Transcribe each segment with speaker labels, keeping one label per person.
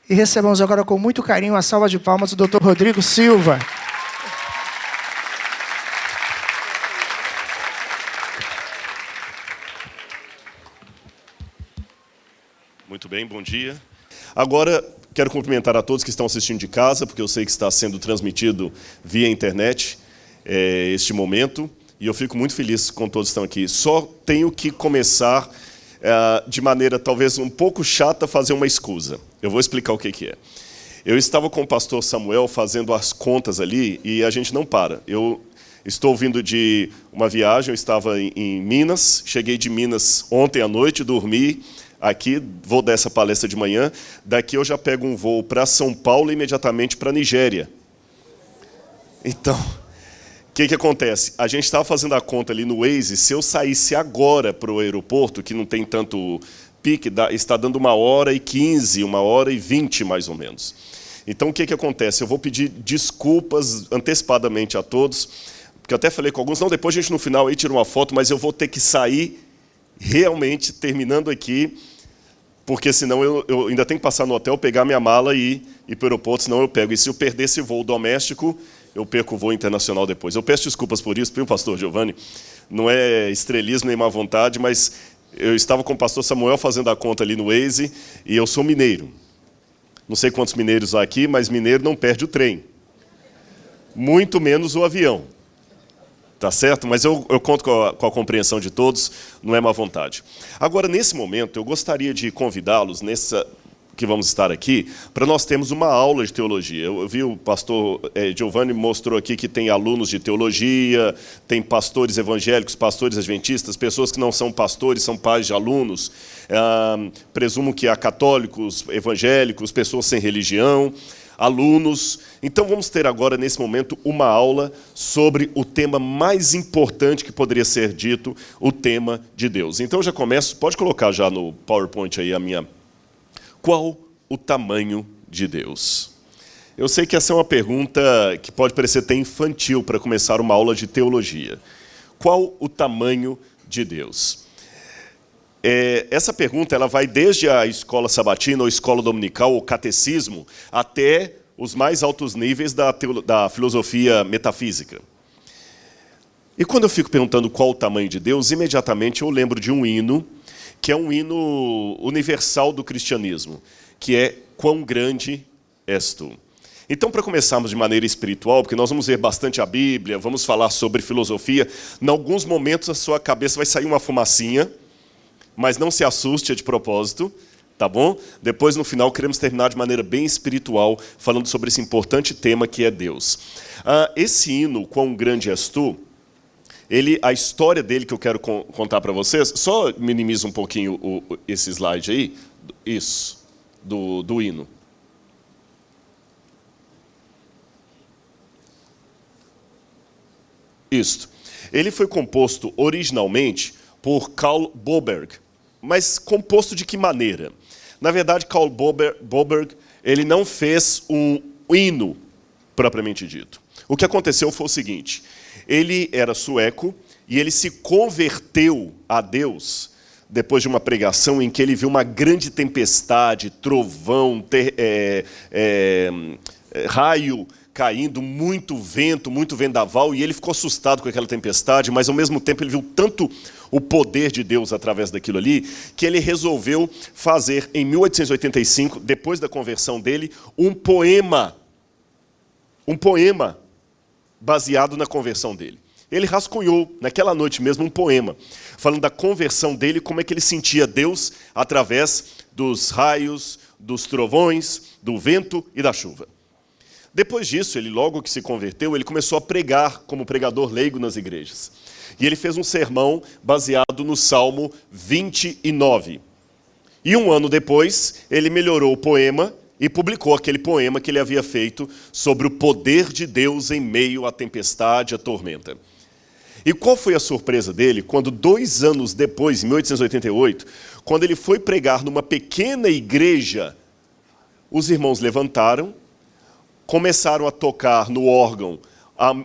Speaker 1: E recebamos agora com muito carinho a salva de palmas do Dr. Rodrigo Silva.
Speaker 2: Muito bem, bom dia. Agora, quero cumprimentar a todos que estão assistindo de casa, porque eu sei que está sendo transmitido via internet este momento, e eu fico muito feliz com todos que estão aqui. Só tenho que começar, de maneira talvez um pouco chata, a fazer uma escusa. Eu vou explicar o que é. Eu estava com o pastor Samuel fazendo as contas ali, e a gente não para. Eu estou vindo de uma viagem, eu estava em Minas, cheguei de Minas ontem à noite, dormi aqui, vou dar essa palestra de manhã, daqui eu já pego um voo para São Paulo e imediatamente para a Nigéria. Então, o que acontece? A gente estava fazendo a conta ali no Waze, se eu saísse agora para o aeroporto, que não tem tanto pique, está dando 1h15, 1h20 mais ou menos. Então, o que acontece? Eu vou pedir desculpas antecipadamente a todos, porque eu até falei com alguns, não, depois a gente no final aí tira uma foto, mas eu vou ter que sair realmente terminando aqui, porque senão eu ainda tenho que passar no hotel, pegar minha mala e ir para o aeroporto, senão eu pego. E se eu perder esse voo doméstico, eu perco o voo internacional depois. Eu peço desculpas por isso, viu, pastor Giovanni? Não é estrelismo nem má vontade, mas eu estava com o pastor Samuel fazendo a conta ali no Waze, e eu sou mineiro. Não sei quantos mineiros há aqui, mas mineiro não perde o trem. Muito menos o avião. Tá certo? Mas eu conto com a compreensão de todos, não é má vontade. Agora, nesse momento, eu gostaria de convidá-los, que vamos estar aqui, para nós termos uma aula de teologia. Eu vi o pastor Giovanni mostrou aqui que tem alunos de teologia, tem pastores evangélicos, pastores adventistas, pessoas que não são pastores, são pais de alunos. Presumo que há católicos, evangélicos, pessoas sem religião, alunos. Então vamos ter agora, nesse momento, uma aula sobre o tema mais importante que poderia ser dito, o tema de Deus. Então já começo, pode colocar já no PowerPoint aí a minha... Qual o tamanho de Deus? Eu sei que essa é uma pergunta que pode parecer até infantil para começar uma aula de teologia. Qual o tamanho de Deus? Essa pergunta ela vai desde a escola sabatina, ou escola dominical, ou catecismo, até os mais altos níveis da filosofia metafísica. E quando eu fico perguntando qual o tamanho de Deus, imediatamente eu lembro de um hino, que é um hino universal do cristianismo, que é Quão grande és tu. Então, para começarmos de maneira espiritual, porque nós vamos ver bastante a Bíblia, vamos falar sobre filosofia, em alguns momentos a sua cabeça vai sair uma fumacinha, mas não se assuste, é de propósito, tá bom? Depois, no final, queremos terminar de maneira bem espiritual, falando sobre esse importante tema que é Deus. Esse hino, Quão grande és tu, a história dele que eu quero contar para vocês, só minimiza um pouquinho esse slide aí, isso, do hino. Isto. Ele foi composto originalmente por Karl Boberg, mas composto de que maneira? Na verdade, Karl Boberg ele não fez um hino propriamente dito. O que aconteceu foi o seguinte, ele era sueco e ele se converteu a Deus depois de uma pregação em que ele viu uma grande tempestade, trovão, raio caindo, muito vento, muito vendaval, e ele ficou assustado com aquela tempestade, mas ao mesmo tempo ele viu tanto o poder de Deus através daquilo ali, que ele resolveu fazer, em 1885, depois da conversão dele, um poema baseado na conversão dele. Ele rascunhou, naquela noite mesmo, um poema, falando da conversão dele, como é que ele sentia Deus através dos raios, dos trovões, do vento e da chuva. Depois disso, ele logo que se converteu, ele começou a pregar como pregador leigo nas igrejas. E ele fez um sermão baseado no Salmo 29. E um ano depois, ele melhorou o poema e publicou aquele poema que ele havia feito sobre o poder de Deus em meio à tempestade, à tormenta. E qual foi a surpresa dele quando 2 anos depois, em 1888, quando ele foi pregar numa pequena igreja, os irmãos levantaram, começaram a tocar no órgão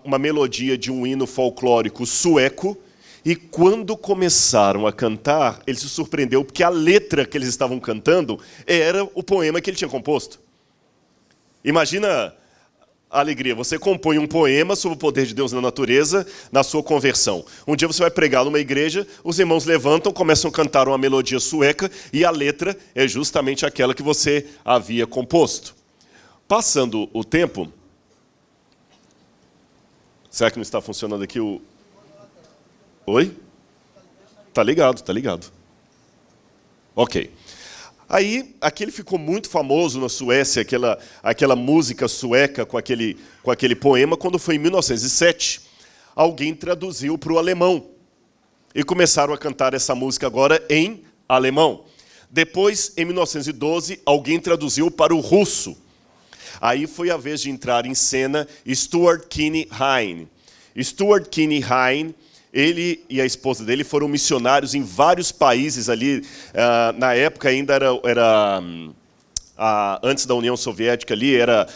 Speaker 2: uma melodia de um hino folclórico sueco, e quando começaram a cantar, ele se surpreendeu porque a letra que eles estavam cantando era o poema que ele tinha composto. Imagina a alegria. Você compõe um poema sobre o poder de Deus na natureza, na sua conversão. Um dia você vai pregar numa igreja, os irmãos levantam, começam a cantar uma melodia sueca e a letra é justamente aquela que você havia composto. Passando o tempo... Será que não está funcionando aqui o... Oi? Tá ligado, tá ligado. Ok. Aí, aquele ficou muito famoso na Suécia, aquela música sueca com aquele poema, quando foi em 1907, alguém traduziu para o alemão. E começaram a cantar essa música agora em alemão. Depois, em 1912, alguém traduziu para o russo. Aí foi a vez de entrar em cena Stuart Kinney Hine. Stuart Kinney Hine, ele e a esposa dele foram missionários em vários países ali. Na época ainda era antes da União Soviética ali, era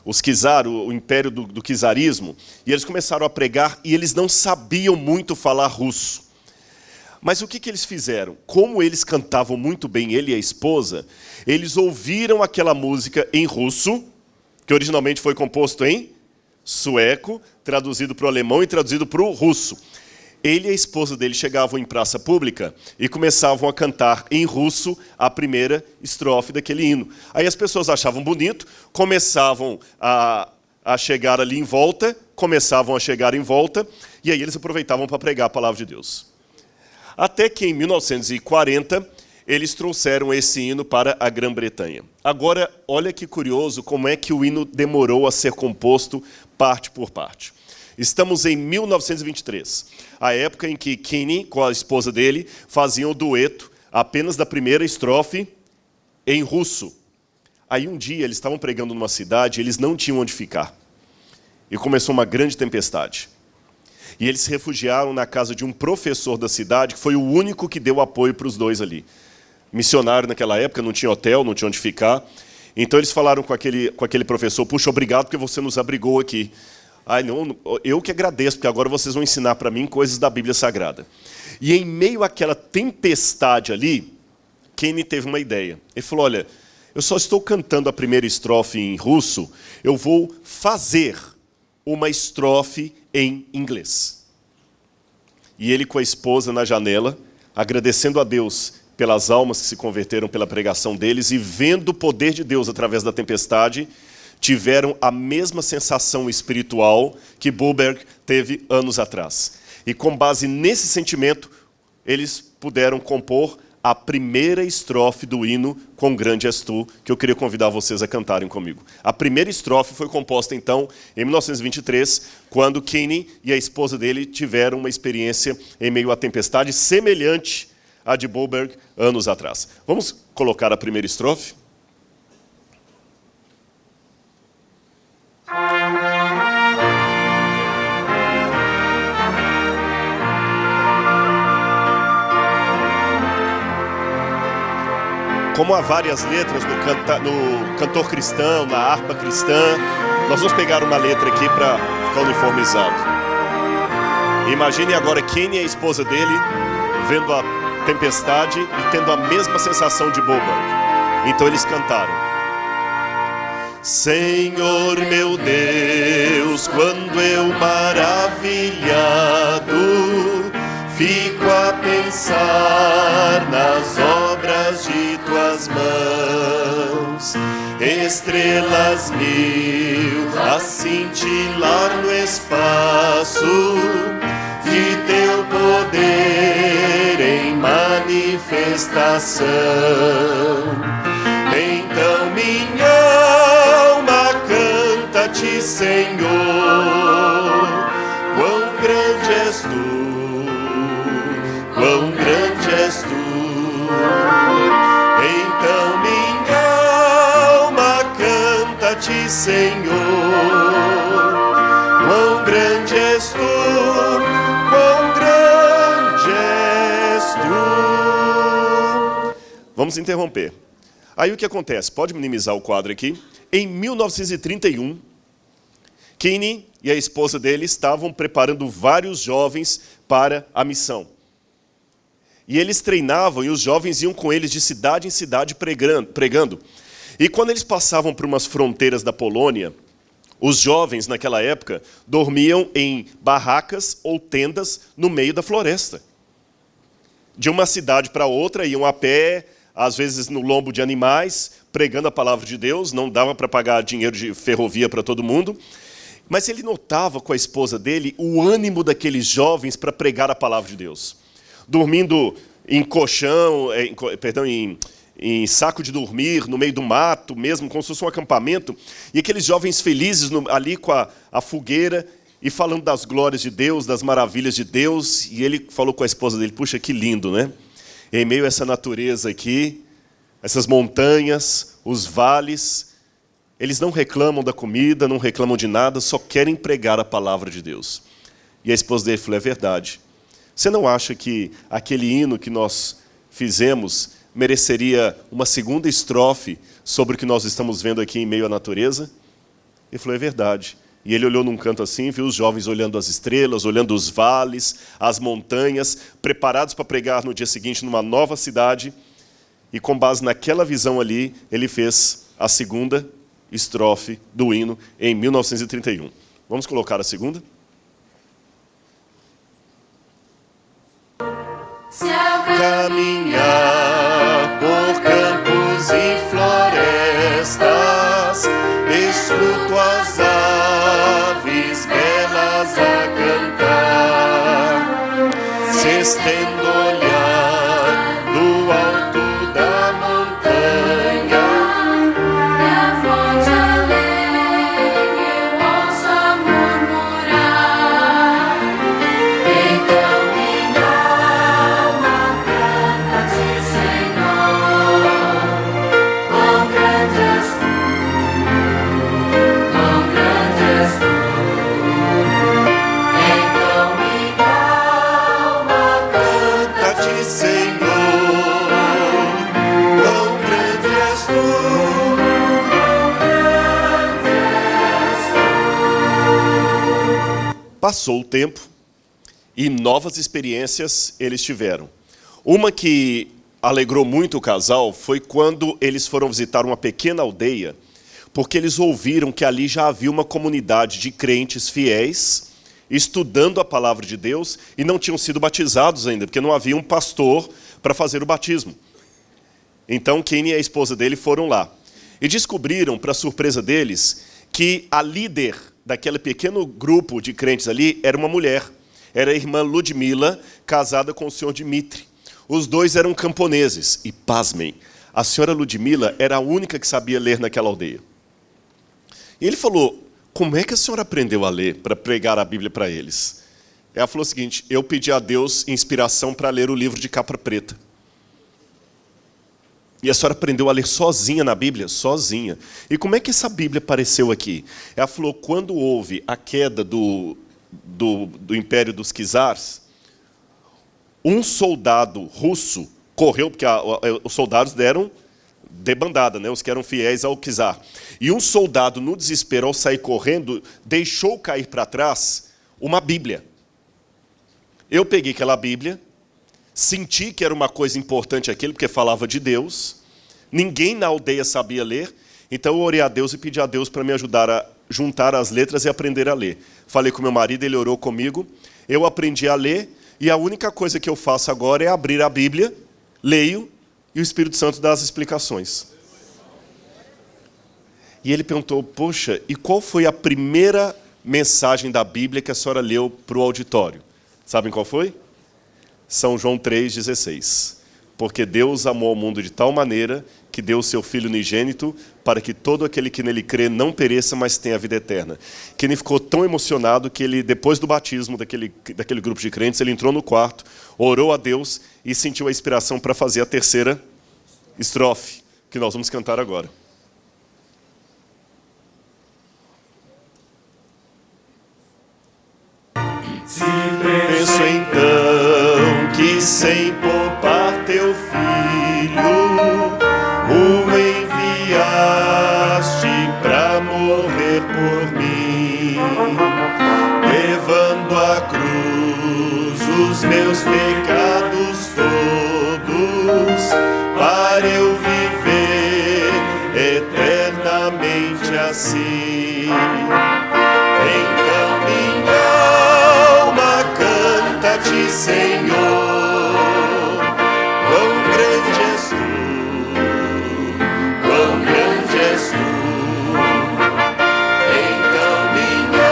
Speaker 2: os czar, o império do czarismo. E eles começaram a pregar e eles não sabiam muito falar russo. Mas o que eles fizeram? Como eles cantavam muito bem, ele e a esposa, eles ouviram aquela música em russo, que originalmente foi composto em sueco, traduzido para o alemão e traduzido para o russo. Ele e a esposa dele chegavam em praça pública e começavam a cantar em russo a primeira estrofe daquele hino. Aí as pessoas achavam bonito, começavam a chegar ali em volta, e aí eles aproveitavam para pregar a palavra de Deus. Até que em 1940, eles trouxeram esse hino para a Grã-Bretanha. Agora, olha que curioso como é que o hino demorou a ser composto parte por parte. Estamos em 1923, a época em que Kinney, com a esposa dele, faziam o dueto apenas da primeira estrofe em russo. Aí um dia eles estavam pregando numa cidade, eles não tinham onde ficar. E começou uma grande tempestade. E eles se refugiaram na casa de um professor da cidade, que foi o único que deu apoio para os dois ali. Missionário naquela época, não tinha hotel, não tinha onde ficar. Então eles falaram com aquele professor, puxa, obrigado porque você nos abrigou aqui. Ai, não, eu que agradeço, porque agora vocês vão ensinar para mim coisas da Bíblia Sagrada. E em meio àquela tempestade ali, Kinney teve uma ideia. Ele falou, olha, eu só estou cantando a primeira estrofe em russo, eu vou fazer uma estrofe em inglês. E ele com a esposa na janela, agradecendo a Deus pelas almas que se converteram pela pregação deles e vendo o poder de Deus através da tempestade, tiveram a mesma sensação espiritual que Boberg teve anos atrás. E com base nesse sentimento, eles puderam compor a primeira estrofe do hino Com Grande És Tu, que eu queria convidar vocês a cantarem comigo. A primeira estrofe foi composta, então, em 1923, quando Kinney e a esposa dele tiveram uma experiência em meio à tempestade semelhante à de Boberg anos atrás. Vamos colocar a primeira estrofe? Como há várias letras no cantor cristão, na harpa cristã, nós vamos pegar uma letra aqui para ficar uniformizado. Imagine agora Kinney e a esposa dele vendo a tempestade e tendo a mesma sensação de Boberg. Então eles cantaram. Senhor meu Deus, quando eu maravilhado fico a pensar nas obras de tuas mãos, estrelas mil a cintilar no espaço de teu poder em manifestação. Então minha alma canta-te, Senhor, quão grande és tu. Quão grande és tu. Então minha alma canta-te, Senhor. Quão grande és tu. Quão grande és tu. Vamos interromper. Aí o que acontece? Pode minimizar o quadro aqui. Em 1931, Kinney e a esposa dele estavam preparando vários jovens para a missão. E eles treinavam, e os jovens iam com eles de cidade em cidade pregando. E quando eles passavam por umas fronteiras da Polônia, os jovens naquela época dormiam em barracas ou tendas no meio da floresta. De uma cidade para outra, iam a pé, às vezes no lombo de animais, pregando a palavra de Deus, não dava para pagar dinheiro de ferrovia para todo mundo. Mas ele notava com a esposa dele o ânimo daqueles jovens para pregar a palavra de Deus. Dormindo em colchão, em saco de dormir, no meio do mato, mesmo como se fosse um acampamento, e aqueles jovens felizes ali com a fogueira, e falando das glórias de Deus, das maravilhas de Deus, e ele falou com a esposa dele, puxa, que lindo, né? Em meio a essa natureza aqui, essas montanhas, os vales, eles não reclamam da comida, não reclamam de nada, só querem pregar a palavra de Deus. E a esposa dele falou, é verdade. Você não acha que aquele hino que nós fizemos mereceria uma segunda estrofe sobre o que nós estamos vendo aqui em meio à natureza? Ele falou, é verdade. E ele olhou num canto assim, viu os jovens olhando as estrelas, olhando os vales, as montanhas, preparados para pregar no dia seguinte numa nova cidade. E com base naquela visão ali, ele fez a segunda estrofe do hino em 1931. Vamos colocar a segunda?
Speaker 3: Se ao
Speaker 2: Caminhar por campos e florestas, escuto as aves belas a cantar, se estendo o olhar do alto da montanha,
Speaker 3: e a fonte alegre eu ouço a murmurar, então minha alma canta-te, Senhor, quão grande és tu, quão grande és tu. Então minha alma
Speaker 2: canta-te, Senhor, quão grande és tu. Passou o tempo e novas experiências eles tiveram. Uma que alegrou muito o casal foi quando eles foram visitar uma pequena aldeia, porque eles ouviram que ali já havia uma comunidade de crentes fiéis, estudando a palavra de Deus, e não tinham sido batizados ainda, porque não havia um pastor para fazer o batismo. Então, Kenny e a esposa dele foram lá. E descobriram, para surpresa deles, que a líder daquele pequeno grupo de crentes ali era uma mulher. Era a irmã Ludmila, casada com o senhor Dmitri. Os dois eram camponeses. E, pasmem, a senhora Ludmila era a única que sabia ler naquela aldeia. E ele falou, como é que a senhora aprendeu a ler para pregar a Bíblia para eles? Ela falou o seguinte, eu pedi a Deus inspiração para ler o livro de capa preta. E a senhora aprendeu a ler sozinha na Bíblia? Sozinha. E como é que essa Bíblia apareceu aqui? Ela falou, quando houve a queda do Império dos Czars, um soldado russo correu, porque os soldados deram debandada, né? Os que eram fiéis ao czar. E um soldado, no desespero, ao sair correndo, deixou cair para trás uma Bíblia. Eu peguei aquela Bíblia, senti que era uma coisa importante aquilo, porque falava de Deus. Ninguém na aldeia sabia ler, então eu orei a Deus e pedi a Deus para me ajudar a juntar as letras e aprender a ler. Falei com meu marido, ele orou comigo, eu aprendi a ler, e a única coisa que eu faço agora é abrir a Bíblia, leio, e o Espírito Santo dá as explicações. E ele perguntou, poxa, e qual foi a primeira mensagem da Bíblia que a senhora leu para o auditório? Sabem qual foi? São João 3,16. Porque Deus amou o mundo de tal maneira que deu o seu Filho unigênito para que todo aquele que nele crê não pereça, mas tenha a vida eterna. Que ele ficou tão emocionado que ele, depois do batismo daquele grupo de crentes, ele entrou no quarto, orou a Deus e sentiu a inspiração para fazer a terceira estrofe, que nós vamos cantar agora. Penso então que sem poupar teu filho, o enviaste para morrer por mim, levando à cruz os meus pecados todos, para eu viver eternamente eternamente assim. Então minha alma canta-te, Senhor. Quão grande és tu, quão grande és tu. Então minha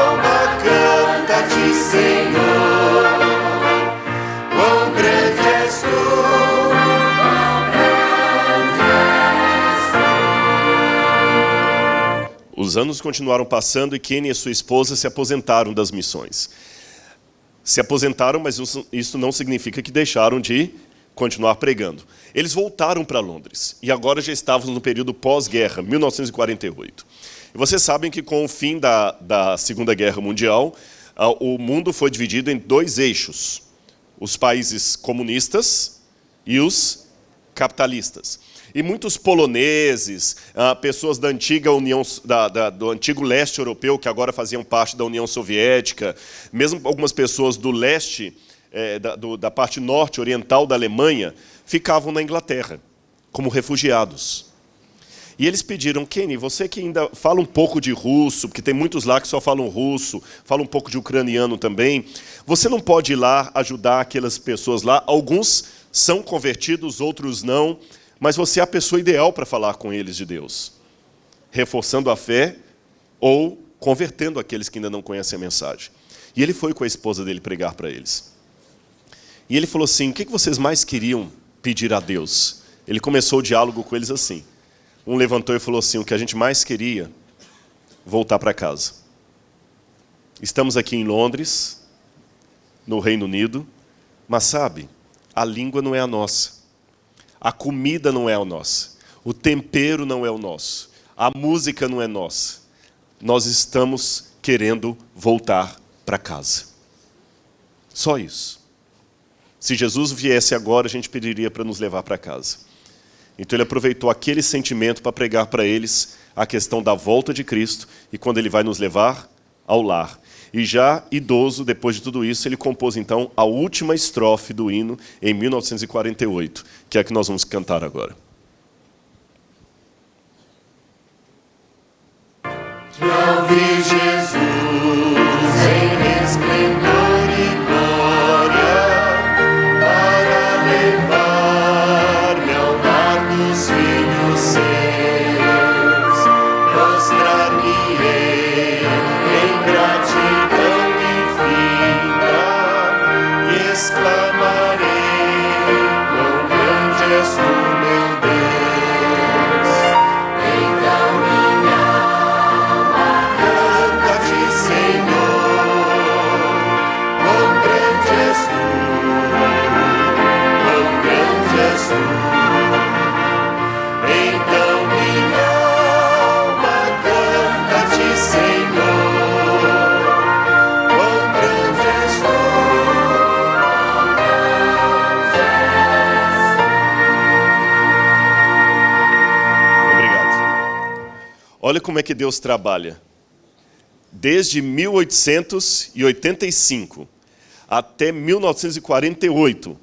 Speaker 2: alma canta-te, Senhor. Quão grande és tu. Os anos continuaram passando e Kenny e sua esposa se aposentaram das missões. Se aposentaram, mas isso não significa que deixaram de continuar pregando. Eles voltaram para Londres e agora já estávamos no período pós-guerra, 1948. E vocês sabem que com o fim da Segunda Guerra Mundial, o mundo foi dividido em dois eixos: os países comunistas e os capitalistas. E muitos poloneses, pessoas da antiga União, do antigo leste europeu, que agora faziam parte da União Soviética, mesmo algumas pessoas do leste, da parte norte oriental da Alemanha, ficavam na Inglaterra, como refugiados. E eles pediram: Kenny, você que ainda fala um pouco de russo, porque tem muitos lá que só falam russo, falam um pouco de ucraniano também, você não pode ir lá ajudar aquelas pessoas lá? Alguns são convertidos, outros não, mas você é a pessoa ideal para falar com eles de Deus, reforçando a fé ou convertendo aqueles que ainda não conhecem a mensagem. E ele foi com a esposa dele pregar para eles. E ele falou assim: o que vocês mais queriam pedir a Deus? Ele começou o diálogo com eles assim. Um levantou e falou assim: o que a gente mais queria, voltar para casa. Estamos aqui em Londres, no Reino Unido, mas sabe, a língua não é a nossa. A comida não é a nossa. O tempero não é o nosso. A música não é nossa. Nós estamos querendo voltar para casa. Só isso. Se Jesus viesse agora, a gente pediria para nos levar para casa. Então ele aproveitou aquele sentimento para pregar para eles a questão da volta de Cristo e quando ele vai nos levar ao lar. E já idoso, depois de tudo isso, ele compôs então a última estrofe do hino em 1948, que é a que nós vamos cantar agora. Já vi Jesus em resplendor e glória para levar-me ao lar dos filhos seus, prostrar-me-ei em gratidão infinita e exclamarei: quão grande és tu, meu Deus. Então minha alma canta-te, Senhor. Quão grande és tu, quão grande és tu. Então minha alma canta-te, Senhor. Quão grande és tu, Obrigado. Olha como é que Deus trabalha. Desde 1885 até 1948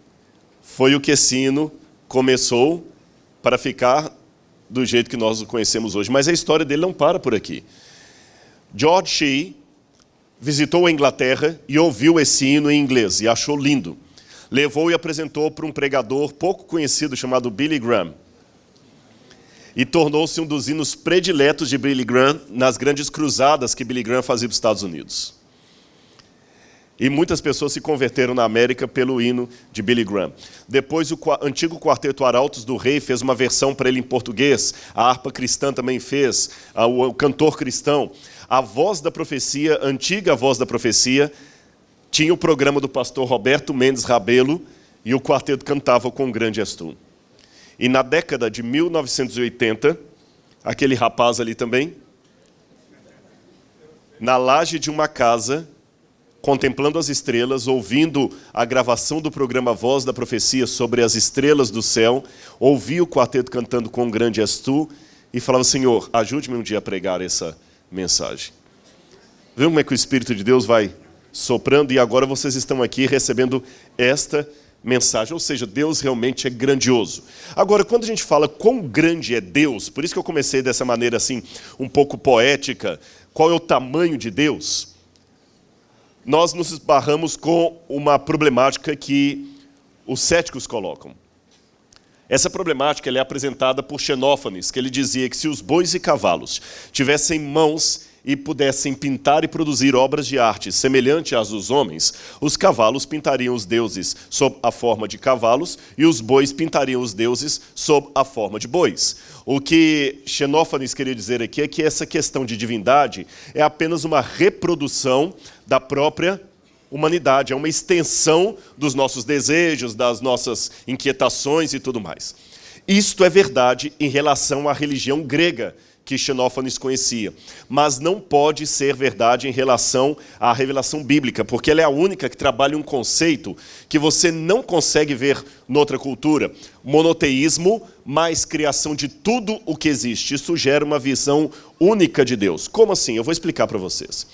Speaker 2: foi o que esse hino começou para ficar do jeito que nós o conhecemos hoje. Mas a história dele não para por aqui. George Shee visitou a Inglaterra e ouviu esse hino em inglês e achou lindo. Levou e apresentou para um pregador pouco conhecido chamado Billy Graham. E tornou-se um dos hinos prediletos de Billy Graham nas grandes cruzadas que Billy Graham fazia para os Estados Unidos. E muitas pessoas se converteram na América pelo hino de Billy Graham. Depois o antigo quarteto Arautos do Rei fez uma versão para ele em português. A harpa cristã também fez, o cantor cristão. A Voz da Profecia, a antiga Voz da Profecia, tinha o programa do pastor Roberto Mendes Rabelo e o quarteto cantava Com Grande És Tu. E na década de 1980, aquele rapaz ali também, na laje de uma casa, contemplando as estrelas, ouvindo a gravação do programa Voz da Profecia sobre as estrelas do céu, ouvia o quarteto cantando Com Grande És Tu e falava: Senhor, ajude-me um dia a pregar essa mensagem. Viu como é que o Espírito de Deus vai soprando? E agora vocês estão aqui recebendo esta mensagem, ou seja, Deus realmente é grandioso. Agora, quando a gente fala quão grande é Deus, por isso que eu comecei dessa maneira assim, um pouco poética, qual é o tamanho de Deus? Nós nos esbarramos com uma problemática que os céticos colocam. Essa problemática ela é apresentada por Xenófanes, que ele dizia que se os bois e cavalos tivessem mãos e pudessem pintar e produzir obras de arte semelhante às dos homens, os cavalos pintariam os deuses sob a forma de cavalos e os bois pintariam os deuses sob a forma de bois. O que Xenófanes queria dizer aqui é que essa questão de divindade é apenas uma reprodução da própria humanidade, é uma extensão dos nossos desejos, das nossas inquietações e tudo mais. Isto é verdade em relação à religião grega, que Xenófanes conhecia, mas não pode ser verdade em relação à revelação bíblica, porque ela é a única que trabalha um conceito que você não consegue ver noutra cultura. Monoteísmo mais criação de tudo o que existe. Isso gera uma visão única de Deus. Como assim? Eu vou explicar para vocês.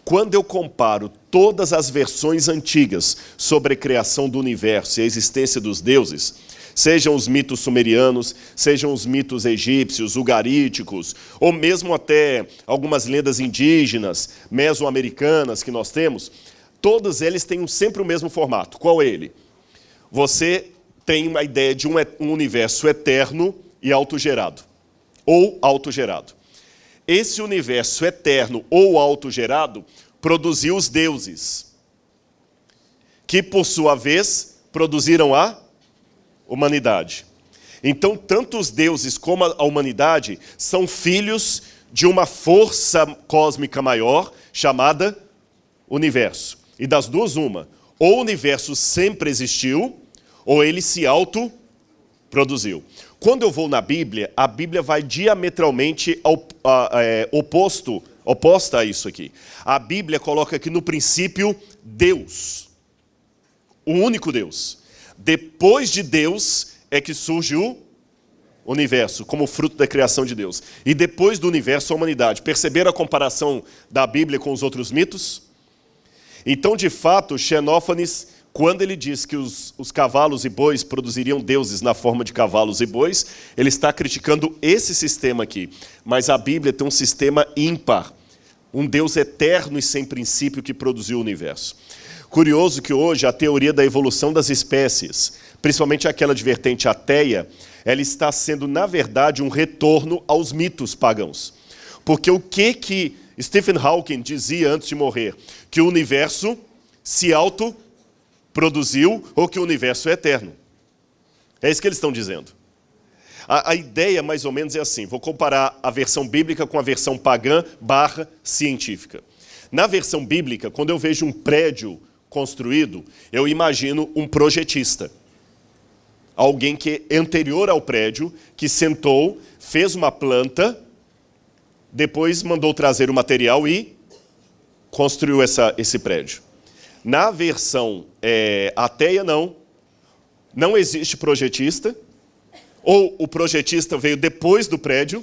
Speaker 2: Quando eu comparo todas as versões antigas sobre a criação do universo e a existência dos deuses, sejam os mitos sumerianos, sejam os mitos egípcios, ugaríticos, ou mesmo até algumas lendas indígenas, mesoamericanas que nós temos, todos eles têm sempre o mesmo formato. Qual é ele? Você tem uma ideia de um universo eterno e autogerado, ou autogerado. Esse universo eterno ou autogerado produziu os deuses, que por sua vez produziram a humanidade. Então, tanto os deuses como a humanidade são filhos de uma força cósmica maior chamada universo. E das duas, uma. Ou o universo sempre existiu, ou ele se autoproduziu. Quando eu vou na Bíblia, a Bíblia vai diametralmente oposta a isso aqui. A Bíblia coloca aqui no princípio Deus, o único Deus. Depois de Deus é que surge o universo, como fruto da criação de Deus. E depois do universo, a humanidade. Perceberam a comparação da Bíblia com os outros mitos? Então, de fato, Xenófanes, quando ele diz que os cavalos e bois produziriam deuses na forma de cavalos e bois, ele está criticando esse sistema aqui. Mas a Bíblia tem um sistema ímpar, um Deus eterno e sem princípio que produziu o universo. Curioso que hoje a teoria da evolução das espécies, principalmente aquela de vertente ateia, ela está sendo, na verdade, um retorno aos mitos pagãos. Porque o que Stephen Hawking dizia antes de morrer? Que o universo se autoproduziu ou que o universo é eterno. É isso que eles estão dizendo. A ideia, mais ou menos, é assim. Vou comparar a versão bíblica com a versão pagã / científica. Na versão bíblica, quando eu vejo um prédio construído, eu imagino um projetista. Alguém que é anterior ao prédio, que sentou, fez uma planta, depois mandou trazer o material e construiu esse prédio. Na versão ateia, não existe projetista, ou o projetista veio depois do prédio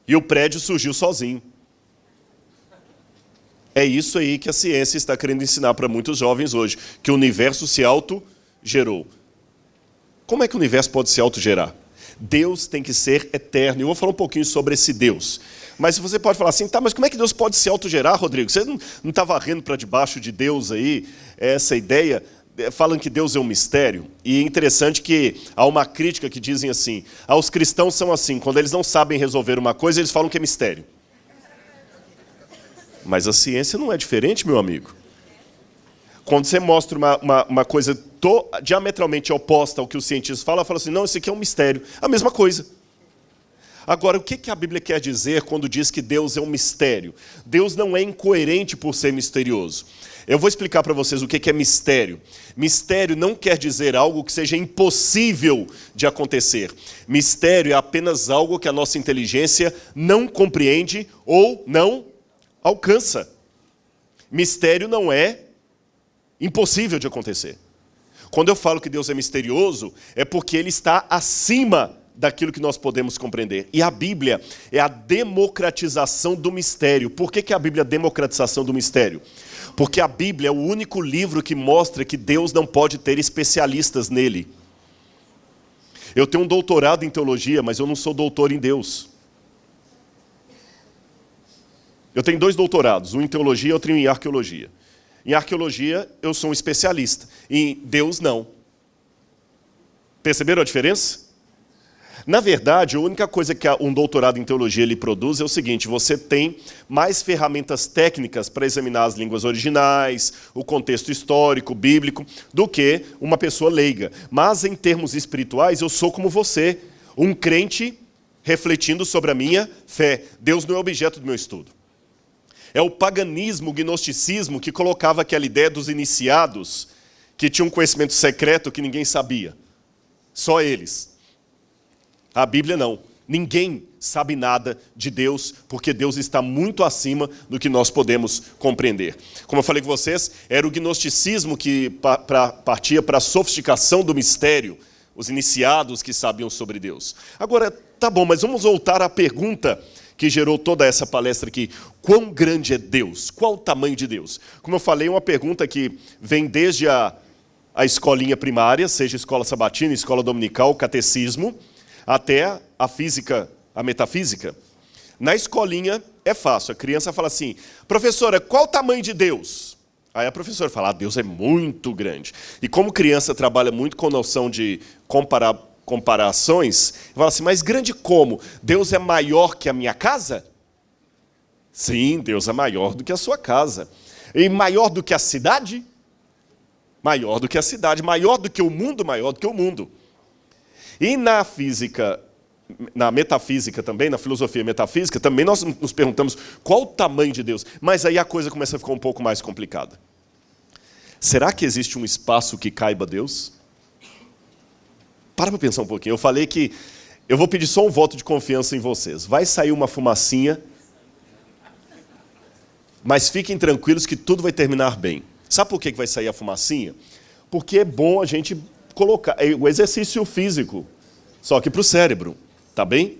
Speaker 2: e o prédio surgiu sozinho. É isso aí que a ciência está querendo ensinar para muitos jovens hoje, que o universo se autogerou. Como é que o universo pode se autogerar? Deus tem que ser eterno. Eu vou falar um pouquinho sobre esse Deus. Mas você pode falar assim, tá, mas como é que Deus pode se autogerar, Rodrigo? Você não está varrendo para debaixo de Deus aí, essa ideia? Falam que Deus é um mistério. E é interessante que há uma crítica que dizem assim, os cristãos são assim, quando eles não sabem resolver uma coisa, eles falam que é mistério. Mas a ciência não é diferente, meu amigo. Quando você mostra uma coisa diametralmente oposta ao que os cientistas falam, fala assim, não, isso aqui é um mistério. A mesma coisa. Agora, o que a Bíblia quer dizer quando diz que Deus é um mistério? Deus não é incoerente por ser misterioso. Eu vou explicar para vocês o que é mistério. Mistério não quer dizer algo que seja impossível de acontecer. Mistério é apenas algo que a nossa inteligência não compreende ou não alcança. Mistério não é impossível de acontecer. Quando eu falo que Deus é misterioso, é porque Ele está acima daquilo que nós podemos compreender. E a Bíblia é a democratização do mistério. Por que a Bíblia é a democratização do mistério? Porque a Bíblia é o único livro que mostra que Deus não pode ter especialistas nele. Eu tenho um doutorado em teologia, mas eu não sou doutor em Deus. Eu tenho 2 doutorados, um em teologia e outro em arqueologia. Em arqueologia, eu sou um especialista. Em Deus, não. Perceberam a diferença? Na verdade, a única coisa que um doutorado em teologia ele produz é o seguinte: você tem mais ferramentas técnicas para examinar as línguas originais, o contexto histórico, bíblico, do que uma pessoa leiga. Mas, em termos espirituais, eu sou como você, um crente refletindo sobre a minha fé. Deus não é objeto do meu estudo. É o paganismo, o gnosticismo, que colocava aquela ideia dos iniciados, que tinham um conhecimento secreto que ninguém sabia. Só eles. A Bíblia não. Ninguém sabe nada de Deus, porque Deus está muito acima do que nós podemos compreender. Como eu falei com vocês, era o gnosticismo que partia para a sofisticação do mistério, os iniciados que sabiam sobre Deus. Agora, tá bom, mas vamos voltar à pergunta que gerou toda essa palestra aqui. Quão grande é Deus? Qual o tamanho de Deus? Como eu falei, é uma pergunta que vem desde a escolinha primária, seja escola sabatina, escola dominical, catecismo, até a física, a metafísica. Na escolinha é fácil, a criança fala assim: professora, qual o tamanho de Deus? Aí a professora fala: Deus é muito grande. E como criança trabalha muito com noção de comparações, fala assim: mas grande como? Deus é maior que a minha casa? Sim, Deus é maior do que a sua casa. E maior do que a cidade? Maior do que a cidade. Maior do que o mundo? Maior do que o mundo. E na física, na metafísica também, na filosofia metafísica, também nós nos perguntamos qual o tamanho de Deus. Mas aí a coisa começa a ficar um pouco mais complicada. Será que existe um espaço que caiba Deus? Para pensar um pouquinho. Eu falei que eu vou pedir só um voto de confiança em vocês. Vai sair uma fumacinha, mas fiquem tranquilos que tudo vai terminar bem. Sabe por que vai sair a fumacinha? Porque é bom a gente colocar o exercício físico, só que para o cérebro, tá bem?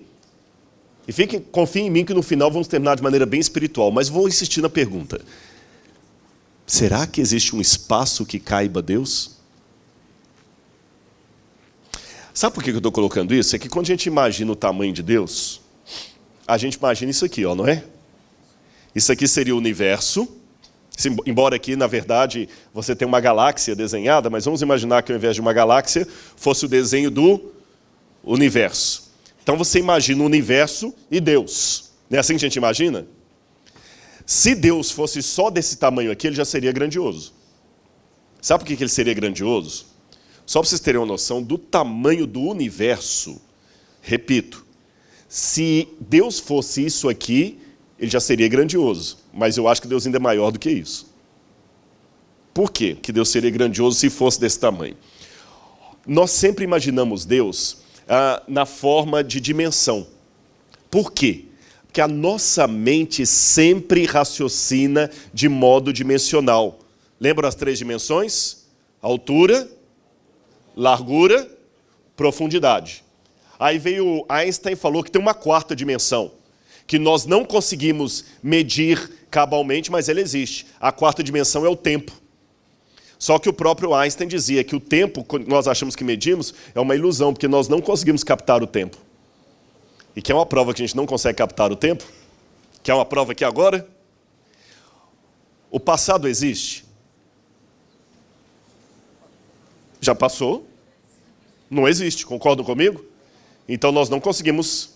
Speaker 2: E confiem em mim que no final vamos terminar de maneira bem espiritual, mas vou insistir na pergunta. Será que existe um espaço que caiba Deus? Sabe por que eu estou colocando isso? É que quando a gente imagina o tamanho de Deus, a gente imagina isso aqui, ó, não é? Isso aqui seria o universo. Embora aqui, na verdade, você tenha uma galáxia desenhada, mas vamos imaginar que ao invés de uma galáxia, fosse o desenho do universo. Então você imagina o universo e Deus. Não é assim que a gente imagina? Se Deus fosse só desse tamanho aqui, ele já seria grandioso. Sabe por que ele seria grandioso? Só para vocês terem uma noção do tamanho do universo. Repito, se Deus fosse isso aqui, ele já seria grandioso. Mas eu acho que Deus ainda é maior do que isso. Por quê que Deus seria grandioso se fosse desse tamanho? Nós sempre imaginamos Deus na forma de dimensão. Por quê? Porque a nossa mente sempre raciocina de modo dimensional. Lembram as 3 dimensões? Altura, largura, profundidade. Aí veio Einstein e falou que tem uma 4ª dimensão, que nós não conseguimos medir cabalmente, mas ela existe. A 4ª dimensão é o tempo. Só que o próprio Einstein dizia que o tempo, quando nós achamos que medimos, é uma ilusão, porque nós não conseguimos captar o tempo. E quer uma prova que a gente não consegue captar o tempo? Quer uma prova aqui agora? O passado existe? Já passou? Não existe, concordam comigo? Então nós não conseguimos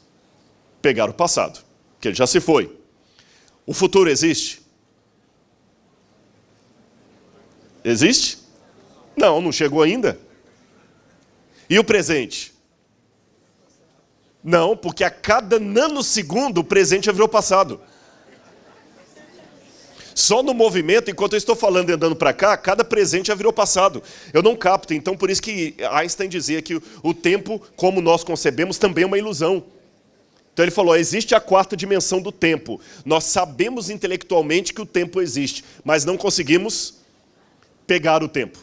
Speaker 2: pegar o passado, porque ele já se foi. O futuro existe? Existe? Não, não chegou ainda. E o presente? Não, porque a cada nanosegundo o presente já virou passado. Só no movimento, enquanto eu estou falando e andando para cá, cada presente já virou passado. Eu não capto, então por isso que Einstein dizia que o tempo, como nós concebemos, também é uma ilusão. Então ele falou, existe a 4ª dimensão do tempo. Nós sabemos intelectualmente que o tempo existe, mas não conseguimos pegar o tempo.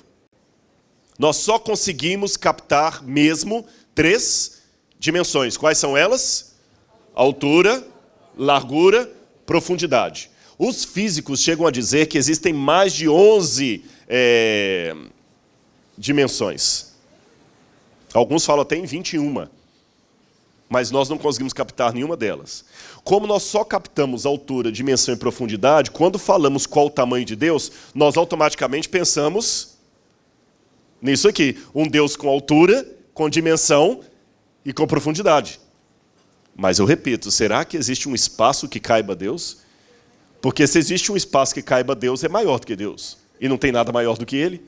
Speaker 2: Nós só conseguimos captar mesmo 3 dimensões. Quais são elas? Altura, largura, profundidade. Os físicos chegam a dizer que existem mais de 11 dimensões. Alguns falam até em 21. Mas nós não conseguimos captar nenhuma delas. Como nós só captamos altura, dimensão e profundidade, quando falamos qual o tamanho de Deus, nós automaticamente pensamos nisso aqui. Um Deus com altura, com dimensão e com profundidade. Mas eu repito, será que existe um espaço que caiba a Deus? Porque se existe um espaço que caiba a Deus, é maior do que Deus. E não tem nada maior do que Ele.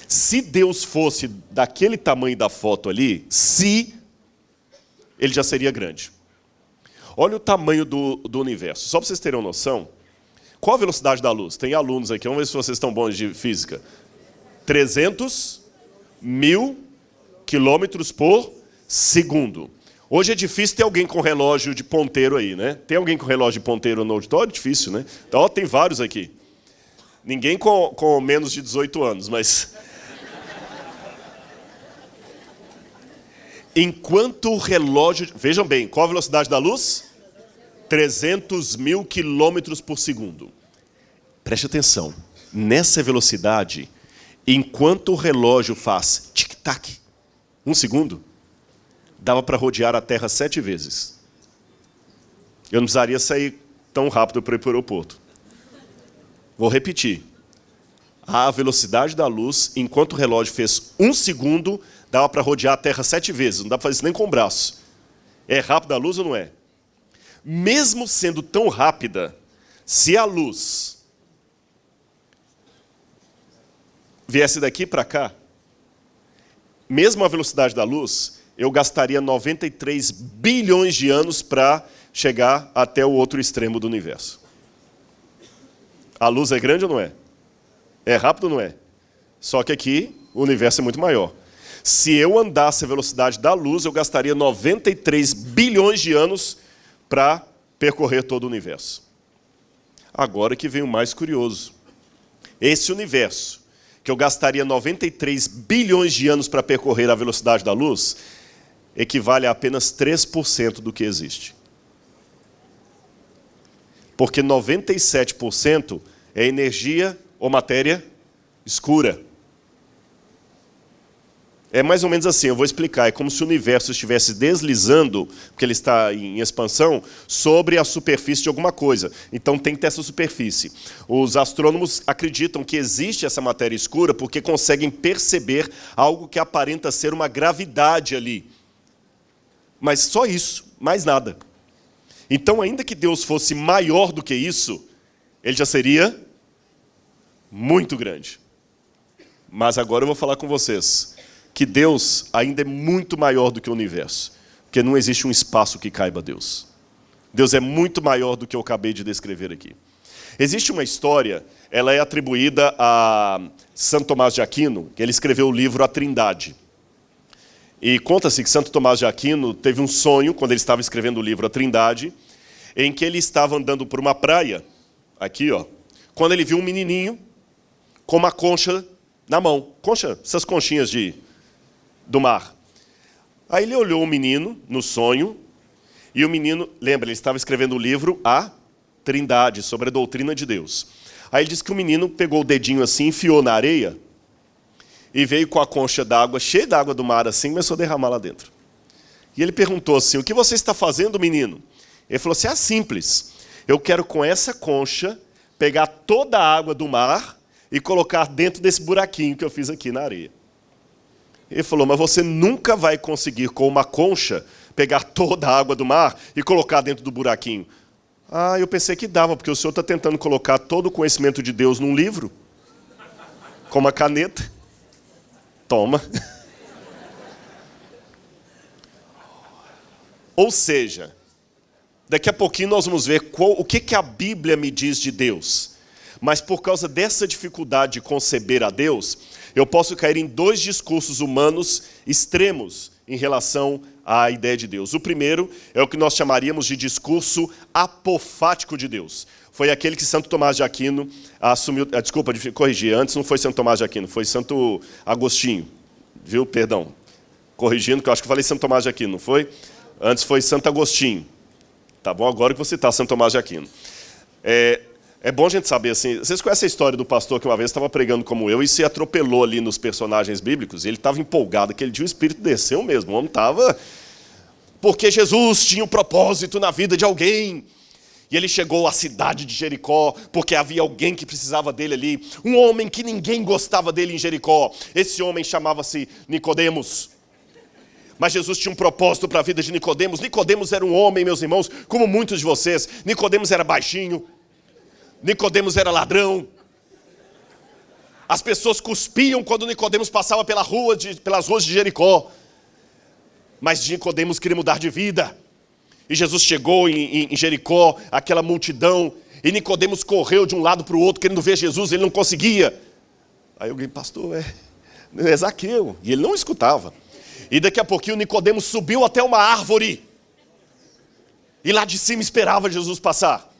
Speaker 2: Se Deus fosse daquele tamanho da foto ali, ele já seria grande. Olha o tamanho do universo. Só para vocês terem uma noção, qual a velocidade da luz? Tem alunos aqui, vamos ver se vocês estão bons de física. 300 mil quilômetros por segundo. Hoje é difícil ter alguém com relógio de ponteiro aí, né? Tem alguém com relógio de ponteiro no auditório? Difícil, né? Então, tem vários aqui. Ninguém com menos de 18 anos, mas... Enquanto o relógio... Vejam bem, qual a velocidade da luz? 300 mil quilômetros por segundo. Preste atenção. Nessa velocidade, enquanto o relógio faz tic-tac, 1 segundo, dava para rodear a Terra 7 vezes. Eu não precisaria sair tão rápido para ir para o aeroporto. Vou repetir. A velocidade da luz, enquanto o relógio fez 1 segundo, dava para rodear a Terra 7 vezes. Não dá para fazer isso nem com o braço. É rápida a luz ou não é? Mesmo sendo tão rápida, se a luz viesse daqui para cá, mesmo a velocidade da luz, eu gastaria 93 bilhões de anos para chegar até o outro extremo do universo. A luz é grande ou não é? É rápido ou não é? Só que aqui o universo é muito maior. Se eu andasse a velocidade da luz, eu gastaria 93 bilhões de anos para percorrer todo o universo. Agora que vem o mais curioso. Esse universo, que eu gastaria 93 bilhões de anos para percorrer a velocidade da luz, equivale a apenas 3% do que existe. Porque 97% é energia ou matéria escura. É mais ou menos assim, eu vou explicar. É como se o universo estivesse deslizando, porque ele está em expansão, sobre a superfície de alguma coisa. Então tem que ter essa superfície. Os astrônomos acreditam que existe essa matéria escura porque conseguem perceber algo que aparenta ser uma gravidade ali. Mas só isso, mais nada. Então, ainda que Deus fosse maior do que isso, ele já seria muito grande. Mas agora eu vou falar com vocês que Deus ainda é muito maior do que o universo, porque não existe um espaço que caiba a Deus. Deus é muito maior do que eu acabei de descrever aqui. Existe uma história, ela é atribuída a Santo Tomás de Aquino, que ele escreveu o livro A Trindade. E conta-se que Santo Tomás de Aquino teve um sonho, quando ele estava escrevendo o livro A Trindade, em que ele estava andando por uma praia, aqui, ó, quando ele viu um menininho com uma concha na mão. Concha, essas conchinhas do mar. Aí ele olhou o menino no sonho, e o menino, lembra, ele estava escrevendo o livro A Trindade, sobre a doutrina de Deus. Aí ele disse que o menino pegou o dedinho assim, enfiou na areia, e veio com a concha d'água, cheia d'água do mar assim, e começou a derramar lá dentro. E ele perguntou assim, o que você está fazendo, menino? Ele falou assim, simples, eu quero com essa concha pegar toda a água do mar e colocar dentro desse buraquinho que eu fiz aqui na areia. Ele falou, mas você nunca vai conseguir com uma concha pegar toda a água do mar e colocar dentro do buraquinho. Eu pensei que dava, porque o senhor está tentando colocar todo o conhecimento de Deus num livro, com uma caneta. Toma. Ou seja, daqui a pouquinho nós vamos ver o que a Bíblia me diz de Deus. Mas por causa dessa dificuldade de conceber a Deus, eu posso cair em 2 discursos humanos extremos em relação à ideia de Deus. O primeiro é o que nós chamaríamos de discurso apofático de Deus. Foi aquele que Santo Tomás de Aquino assumiu... Desculpa, de corrigir, antes não foi Santo Tomás de Aquino, foi Santo Agostinho. Viu? Perdão. Corrigindo, que eu acho que eu falei Santo Tomás de Aquino, não foi? Antes foi Santo Agostinho. Tá bom? Agora que você está, Santo Tomás de Aquino. É bom a gente saber, assim, vocês conhecem a história do pastor que uma vez estava pregando como eu e se atropelou ali nos personagens bíblicos? Ele estava empolgado, aquele dia o Espírito desceu mesmo, o homem estava... Porque Jesus tinha um propósito na vida de alguém. E ele chegou à cidade de Jericó, porque havia alguém que precisava dele ali. Um homem que ninguém gostava dele em Jericó. Esse homem chamava-se Nicodemos. Mas Jesus tinha um propósito para a vida de Nicodemos. Nicodemos era um homem, meus irmãos, como muitos de vocês. Nicodemos era baixinho. Nicodemos era ladrão. As pessoas cuspiam quando Nicodemos passava pelas ruas de Jericó. Mas Nicodemos queria mudar de vida. E Jesus chegou em Jericó, aquela multidão, e Nicodemos correu de um lado para o outro, querendo ver Jesus, ele não conseguia. Aí alguém, pastor, é Zaqueu. E ele não escutava. E daqui a pouquinho Nicodemos subiu até uma árvore. E lá de cima esperava Jesus passar.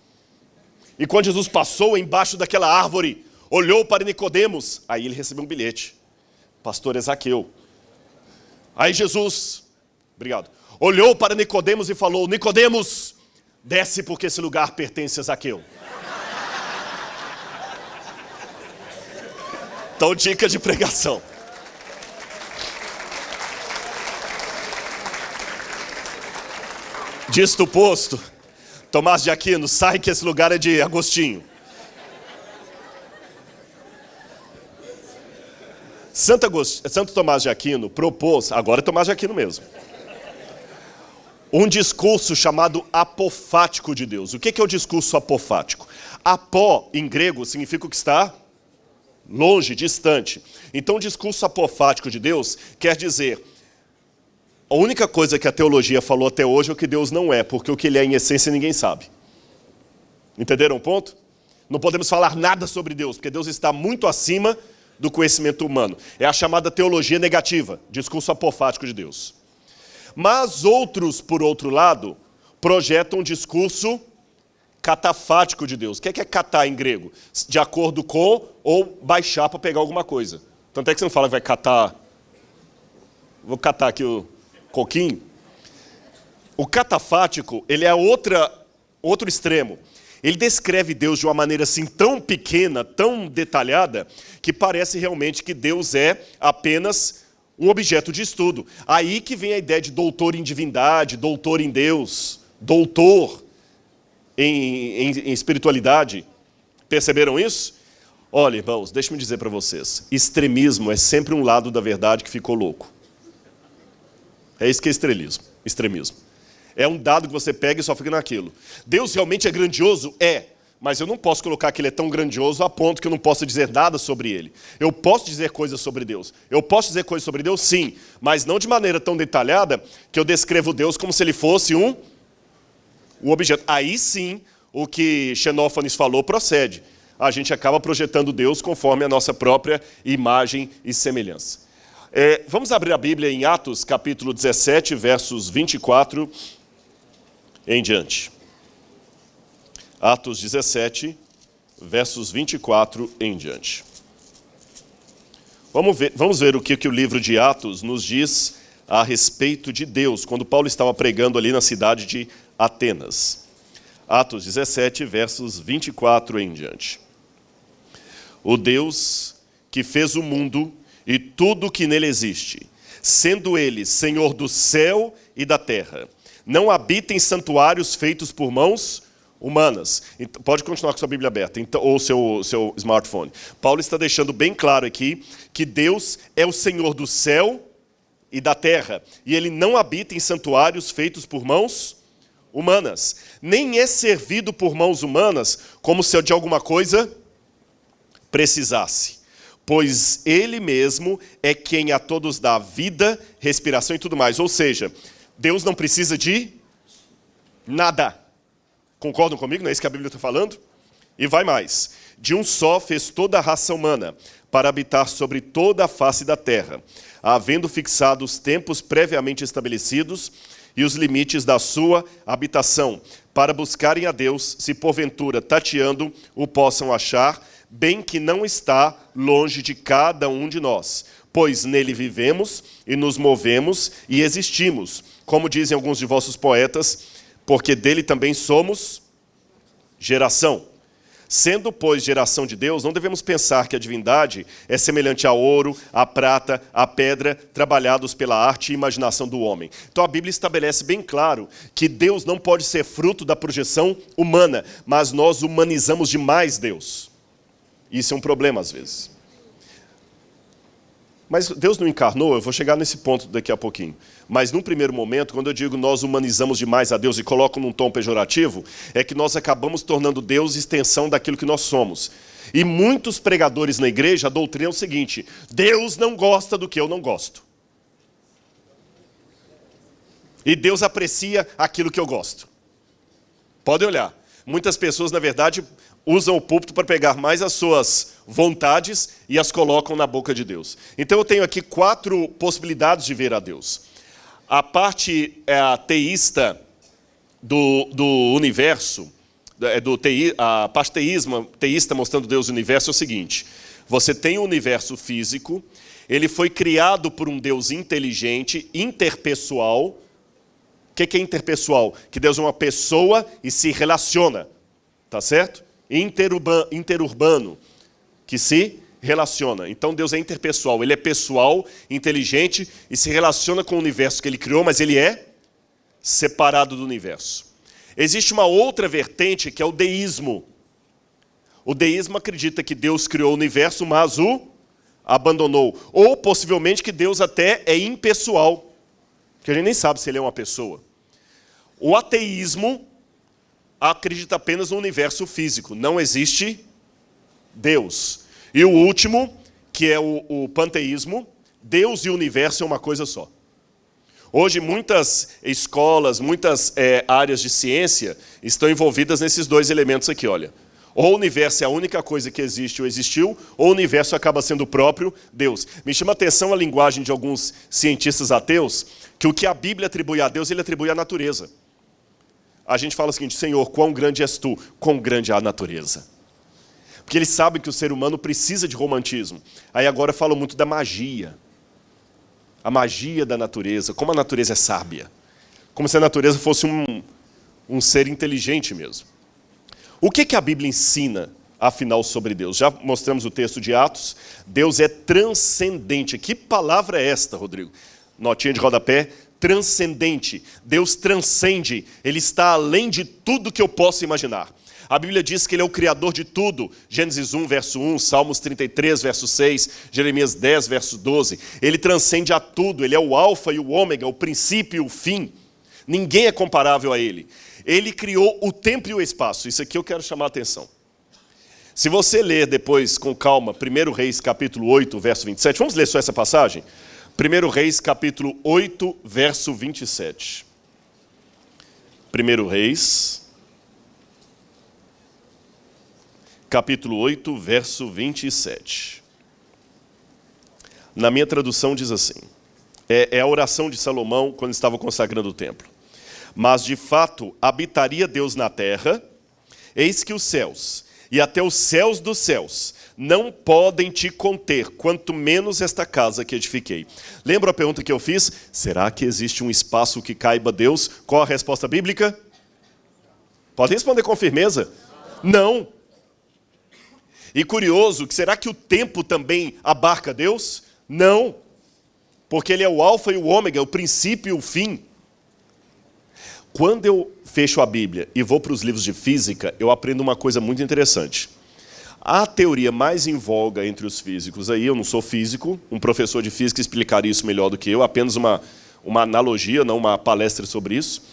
Speaker 2: E quando Jesus passou embaixo daquela árvore, olhou para Nicodemos, aí ele recebeu um bilhete. Pastor Zaqueu. Aí Jesus, obrigado, olhou para Nicodemos e falou, Nicodemos, desce porque esse lugar pertence a Zaqueu. Então, dica de pregação. Disto posto, Tomás de Aquino, sai que esse lugar é de Agostinho. Santo Tomás de Aquino propôs, agora é Tomás de Aquino mesmo, um discurso chamado apofático de Deus. O que é o discurso apofático? Apó, em grego, significa o que está longe, distante. Então, o discurso apofático de Deus quer dizer... A única coisa que a teologia falou até hoje é o que Deus não é, porque o que ele é em essência ninguém sabe. Entenderam o ponto? Não podemos falar nada sobre Deus, porque Deus está muito acima do conhecimento humano. É a chamada teologia negativa, discurso apofático de Deus. Mas outros, por outro lado, projetam um discurso catafático de Deus. O que é catar em grego? De acordo com ou baixar para pegar alguma coisa. Tanto é que você não fala que vai catar... Vou catar aqui o... coquinho. O catafático, ele é outro extremo. Ele descreve Deus de uma maneira assim tão pequena, tão detalhada, que parece realmente que Deus é apenas um objeto de estudo. Aí que vem a ideia de doutor em divindade, doutor em Deus, doutor em espiritualidade. Perceberam isso? Olha, irmãos, deixa-me dizer para vocês. Extremismo é sempre um lado da verdade que ficou louco. É isso que é extremismo. É um dado que você pega e só fica naquilo. Deus realmente é grandioso? É. Mas eu não posso colocar que ele é tão grandioso a ponto que eu não possa dizer nada sobre ele. Eu posso dizer coisas sobre Deus. Eu posso dizer coisas sobre Deus, sim. Mas não de maneira tão detalhada que eu descrevo Deus como se ele fosse um objeto. Aí sim, o que Xenófanes falou procede. A gente acaba projetando Deus conforme a nossa própria imagem e semelhança. Vamos abrir a Bíblia em Atos, capítulo 17, versos 24 em diante. Atos 17, versos 24 em diante. Vamos ver o que o livro de Atos nos diz a respeito de Deus, quando Paulo estava pregando ali na cidade de Atenas. Atos 17, versos 24 em diante. O Deus que fez o mundo e tudo que nele existe, sendo ele Senhor do céu e da terra, não habita em santuários feitos por mãos humanas. Então, pode continuar com sua Bíblia aberta, então, ou seu smartphone. Paulo está deixando bem claro aqui que Deus é o Senhor do céu e da terra, e ele não habita em santuários feitos por mãos humanas, nem é servido por mãos humanas como se de alguma coisa precisasse. Pois ele mesmo é quem a todos dá vida, respiração e tudo mais. Ou seja, Deus não precisa de nada. Concordam comigo? Não é isso que a Bíblia está falando? E vai mais. De um só fez toda a raça humana, para habitar sobre toda a face da terra, havendo fixado os tempos previamente estabelecidos e os limites da sua habitação, para buscarem a Deus, se porventura, tateando, o possam achar, bem que não está longe de cada um de nós, pois nele vivemos e nos movemos e existimos, como dizem alguns de vossos poetas, porque dele também somos geração. Sendo, pois, geração de Deus, não devemos pensar que a divindade é semelhante ao ouro, à prata, à pedra, trabalhados pela arte e imaginação do homem. Então a Bíblia estabelece bem claro que Deus não pode ser fruto da projeção humana, mas nós humanizamos demais Deus. Isso é um problema às vezes. Mas Deus não encarnou, eu vou chegar nesse ponto daqui a pouquinho. Mas num primeiro momento, quando eu digo nós humanizamos demais a Deus e coloco num tom pejorativo, é que nós acabamos tornando Deus extensão daquilo que nós somos. E muitos pregadores na igreja doutrinam o seguinte: Deus não gosta do que eu não gosto. E Deus aprecia aquilo que eu gosto. Podem olhar. Muitas pessoas, na verdade, usam o púlpito para pegar mais as suas vontades e as colocam na boca de Deus. Então eu tenho aqui 4 possibilidades de ver a Deus. A parte teísta do universo, a parte teísta mostrando Deus no universo é o seguinte: você tem o universo físico, ele foi criado por um Deus inteligente, interpessoal. O que é interpessoal? Que Deus é uma pessoa e se relaciona, tá certo? Interurbano, que se relaciona. Então Deus é interpessoal, ele é pessoal, inteligente e se relaciona com o universo que ele criou, mas ele é separado do universo. Existe uma outra vertente que é o deísmo. O deísmo acredita que Deus criou o universo, mas o abandonou. Ou possivelmente que Deus até é impessoal, que a gente nem sabe se ele é uma pessoa. O ateísmo acredita apenas no universo físico, não existe Deus. E o último, que é o panteísmo, Deus e o universo é uma coisa só. Hoje muitas escolas, muitas áreas de ciência estão envolvidas nesses 2 elementos aqui, olha. Ou o universo é a única coisa que existe ou existiu, ou o universo acaba sendo o próprio Deus. Me chama a atenção a linguagem de alguns cientistas ateus, que o que a Bíblia atribui a Deus, ele atribui à natureza. A gente fala o seguinte: Senhor, quão grande és tu, quão grande é a natureza. Porque eles sabem que o ser humano precisa de romantismo. Aí agora falam muito da magia. A magia da natureza, como a natureza é sábia. Como se a natureza fosse um ser inteligente mesmo. O que a Bíblia ensina, afinal, sobre Deus? Já mostramos o texto de Atos. Deus é transcendente. Que palavra é esta, Rodrigo? Notinha de rodapé. Transcendente. Deus transcende. Ele está além de tudo que eu posso imaginar. A Bíblia diz que ele é o criador de tudo. Gênesis 1, verso 1, Salmos 33, verso 6, Jeremias 10, verso 12. Ele transcende a tudo. Ele é o alfa e o ômega, o princípio e o fim. Ninguém é comparável a ele. Ele criou o tempo e o espaço. Isso aqui eu quero chamar a atenção. Se você ler depois com calma 1 Reis capítulo 8, verso 27. Vamos ler só essa passagem? 1 Reis capítulo 8, verso 27. 1 Reis capítulo 8, verso 27. Na minha tradução diz assim: é a oração de Salomão quando estava consagrando o templo. Mas de fato habitaria Deus na terra, eis que os céus e até os céus dos céus não podem te conter, quanto menos esta casa que edifiquei. Lembra a pergunta que eu fiz? Será que existe um espaço que caiba Deus? Qual a resposta bíblica? Pode responder com firmeza? Não. E curioso, será que o tempo também abarca Deus? Não. Porque ele é o alfa e o ômega, o princípio e o fim. Quando eu fecho a Bíblia e vou para os livros de física, eu aprendo uma coisa muito interessante. A teoria mais em voga entre os físicos, aí eu não sou físico, um professor de física explicaria isso melhor do que eu, apenas uma analogia, não uma palestra sobre isso.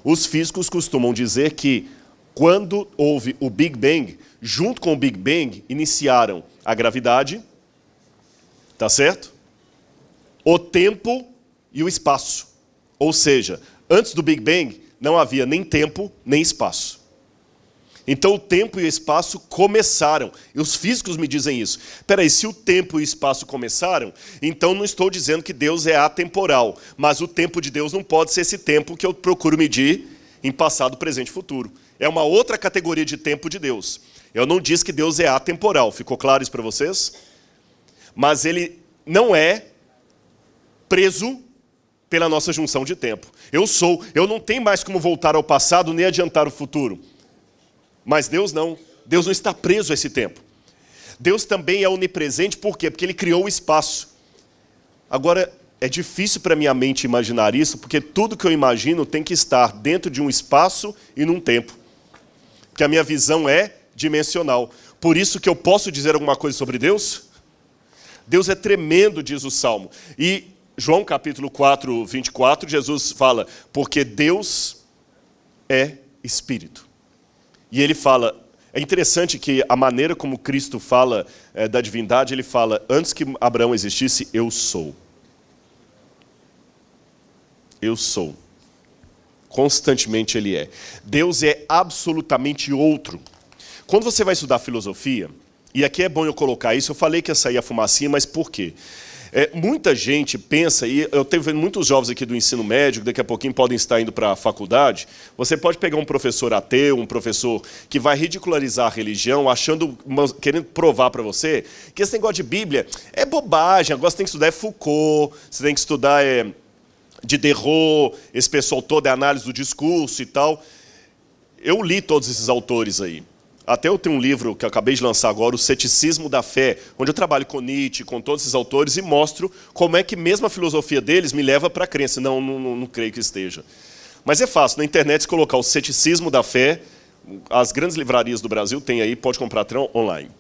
Speaker 2: Os físicos costumam dizer que quando houve o Big Bang, junto com o Big Bang, iniciaram a gravidade, tá certo? O tempo e o espaço. Ou seja, antes do Big Bang, não havia nem tempo, nem espaço. Então o tempo e o espaço começaram. E os físicos me dizem isso. Espera aí, se o tempo e o espaço começaram, então não estou dizendo que Deus é atemporal. Mas o tempo de Deus não pode ser esse tempo que eu procuro medir em passado, presente e futuro. É uma outra categoria de tempo de Deus. Eu não disse que Deus é atemporal. Ficou claro isso para vocês? Mas ele não é preso pela nossa junção de tempo. Eu não tenho mais como voltar ao passado nem adiantar o futuro. Mas Deus não. Deus não está preso a esse tempo. Deus também é onipresente, por quê? Porque Ele criou o espaço. Agora, é difícil para minha mente imaginar isso, porque tudo que eu imagino tem que estar dentro de um espaço e num tempo. Porque a minha visão é dimensional. Por isso que eu posso dizer alguma coisa sobre Deus? Deus é tremendo, diz o Salmo. E João capítulo 4, 24, Jesus fala, porque Deus é Espírito. E ele fala, é interessante que a maneira como Cristo fala da divindade, ele fala, antes que Abraão existisse, eu sou. Eu sou. Constantemente ele é. Deus é absolutamente outro. Quando você vai estudar filosofia, e aqui é bom eu colocar isso, eu falei que ia sair a fumacinha, mas por quê? Muita gente pensa, e eu tenho vendo muitos jovens aqui do ensino médio, que daqui a pouquinho podem estar indo para a faculdade, você pode pegar um professor ateu, um professor que vai ridicularizar a religião, querendo provar para você que esse negócio de Bíblia é bobagem, agora você tem que estudar Foucault, você tem que estudar Diderot, esse pessoal todo é análise do discurso e tal. Eu li todos esses autores aí. Até eu tenho um livro que eu acabei de lançar agora, O Ceticismo da Fé, onde eu trabalho com Nietzsche, com todos esses autores, e mostro como é que mesmo a filosofia deles me leva para a crença. Não creio que esteja. Mas é fácil, na internet, se colocar O Ceticismo da Fé, as grandes livrarias do Brasil têm aí, pode comprar até online.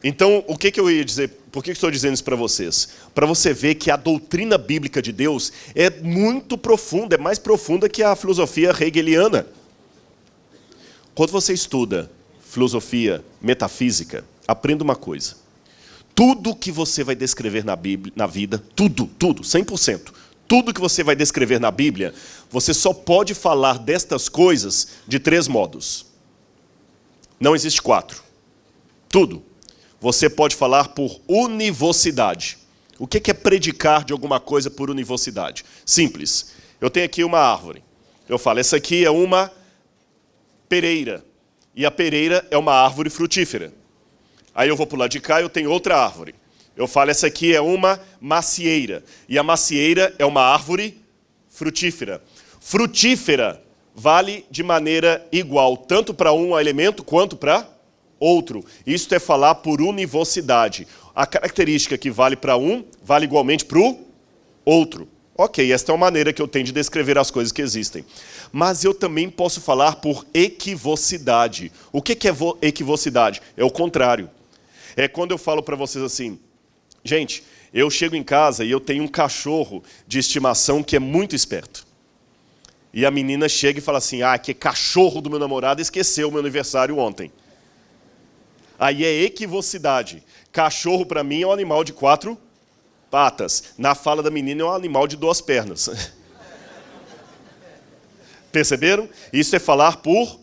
Speaker 2: Então, o que eu ia dizer, por que estou dizendo isso para vocês? Para você ver que a doutrina bíblica de Deus é muito profunda, é mais profunda que a filosofia hegeliana. Quando você estuda filosofia metafísica, aprenda uma coisa. Tudo que você vai descrever na Bíblia, na vida, tudo, 100%, tudo que você vai descrever na Bíblia, você só pode falar destas coisas de 3 modos. Não existe 4. Tudo. Você pode falar por univocidade. O que é predicar de alguma coisa por univocidade? Simples. Eu tenho aqui uma árvore. Eu falo, essa aqui é uma pereira. E a pereira é uma árvore frutífera. Aí eu vou para o lado de cá e eu tenho outra árvore. Eu falo, essa aqui é uma macieira. E a macieira é uma árvore frutífera. Frutífera vale de maneira igual, tanto para um elemento quanto para outro. Isso é falar por univocidade. A característica que vale para um, vale igualmente para o outro. Ok, esta é uma maneira que eu tenho de descrever as coisas que existem. Mas eu também posso falar por equivocidade. O que é equivocidade? É o contrário. É quando eu falo para vocês assim, gente, eu chego em casa e eu tenho um cachorro de estimação que é muito esperto. E a menina chega e fala assim, que cachorro do meu namorado esqueceu o meu aniversário ontem. Aí é equivocidade. Cachorro para mim é um animal de 4 patas. Na fala da menina é um animal de 2 pernas. Perceberam? Isso é falar por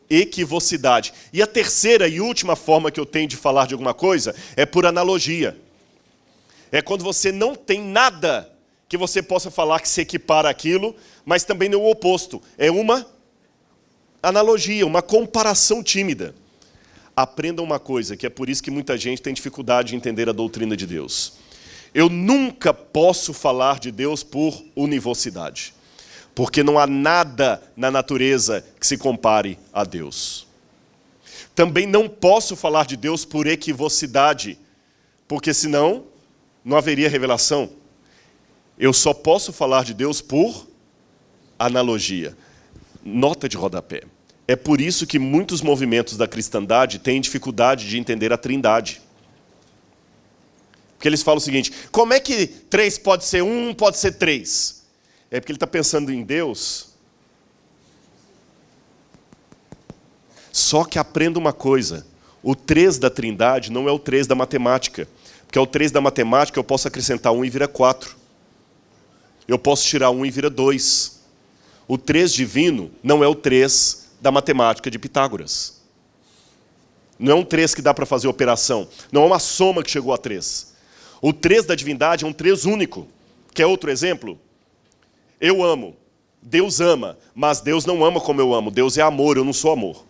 Speaker 2: equivocidade. E a terceira e última forma que eu tenho de falar de alguma coisa é por analogia. É quando você não tem nada que você possa falar que se equipara àquilo, mas também não é o oposto. É uma analogia, uma comparação tímida. Aprendam uma coisa, que é por isso que muita gente tem dificuldade de entender a doutrina de Deus. Eu nunca posso falar de Deus por univocidade, porque não há nada na natureza que se compare a Deus. Também não posso falar de Deus por equivocidade, porque senão não haveria revelação. Eu só posso falar de Deus por analogia. Nota de rodapé. É por isso que muitos movimentos da cristandade têm dificuldade de entender a Trindade. Porque eles falam o seguinte, como é que 3 pode ser 1, pode ser 3? É porque ele está pensando em Deus. Só que aprenda uma coisa, o 3 da Trindade não é o 3 da matemática. Porque o 3 da matemática eu posso acrescentar 1 e vira 4. Eu posso tirar 1 e vira 2. O 3 divino não é o 3 da matemática de Pitágoras. Não é um 3 que dá para fazer operação. Não é uma soma que chegou a 3. O 3 da divindade é um 3 único. Quer outro exemplo? Eu amo. Deus ama. Mas Deus não ama como eu amo. Deus é amor, eu não sou amor.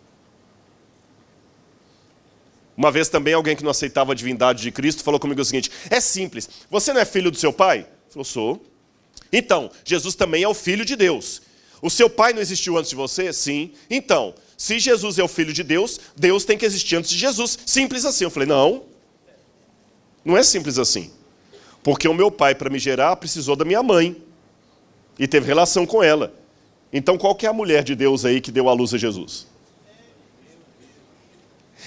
Speaker 2: Uma vez também alguém que não aceitava a divindade de Cristo falou comigo o seguinte, é simples, você não é filho do seu pai? Ele falou, sou. Então, Jesus também é o filho de Deus. O seu pai não existiu antes de você? Sim. Então, se Jesus é o Filho de Deus, Deus tem que existir antes de Jesus. Simples assim. Eu falei, não, não é simples assim. Porque o meu pai, para me gerar, precisou da minha mãe. E teve relação com ela. Então, qual que é a mulher de Deus aí que deu à luz a Jesus?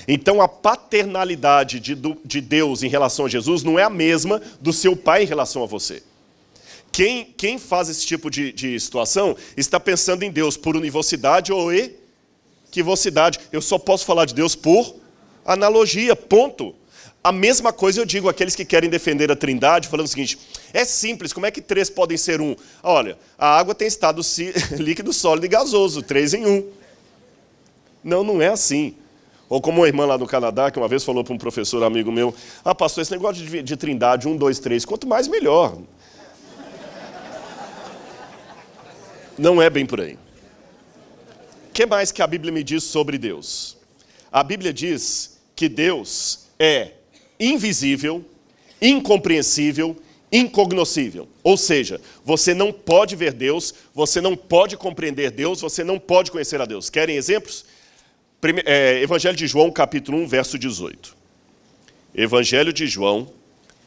Speaker 2: Então, a paternalidade de Deus em relação a Jesus não é a mesma do seu pai em relação a você. Quem faz esse tipo de situação está pensando em Deus por univocidade ou equivocidade. Eu só posso falar de Deus por analogia, ponto. A mesma coisa eu digo àqueles que querem defender a Trindade, falando o seguinte, é simples, como é que 3 podem ser 1? Olha, a água tem estado líquido, sólido e gasoso, 3 em 1. Não, não é assim. Ou como uma irmã lá no Canadá, que uma vez falou para um professor amigo meu, pastor, esse negócio de Trindade, 1, 2, 3, quanto mais melhor. Não é bem por aí. O que mais que a Bíblia me diz sobre Deus? A Bíblia diz que Deus é invisível, incompreensível, incognoscível. Ou seja, você não pode ver Deus, você não pode compreender Deus, você não pode conhecer a Deus. Querem exemplos? Evangelho de João, capítulo 1, verso 18. Evangelho de João,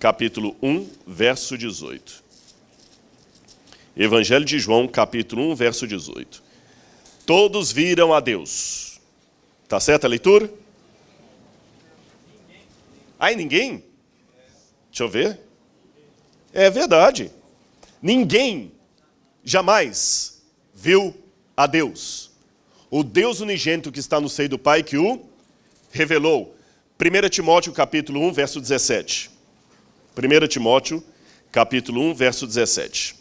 Speaker 2: capítulo 1, verso 18. Evangelho de João, capítulo 1, verso 18. Todos viram a Deus. Está certa a leitura? Aí ninguém? Deixa eu ver. É verdade. Ninguém jamais viu a Deus. O Deus unigênito que está no seio do Pai que o revelou. 1 Timóteo capítulo 1, verso 17. 1 Timóteo capítulo 1, verso 17.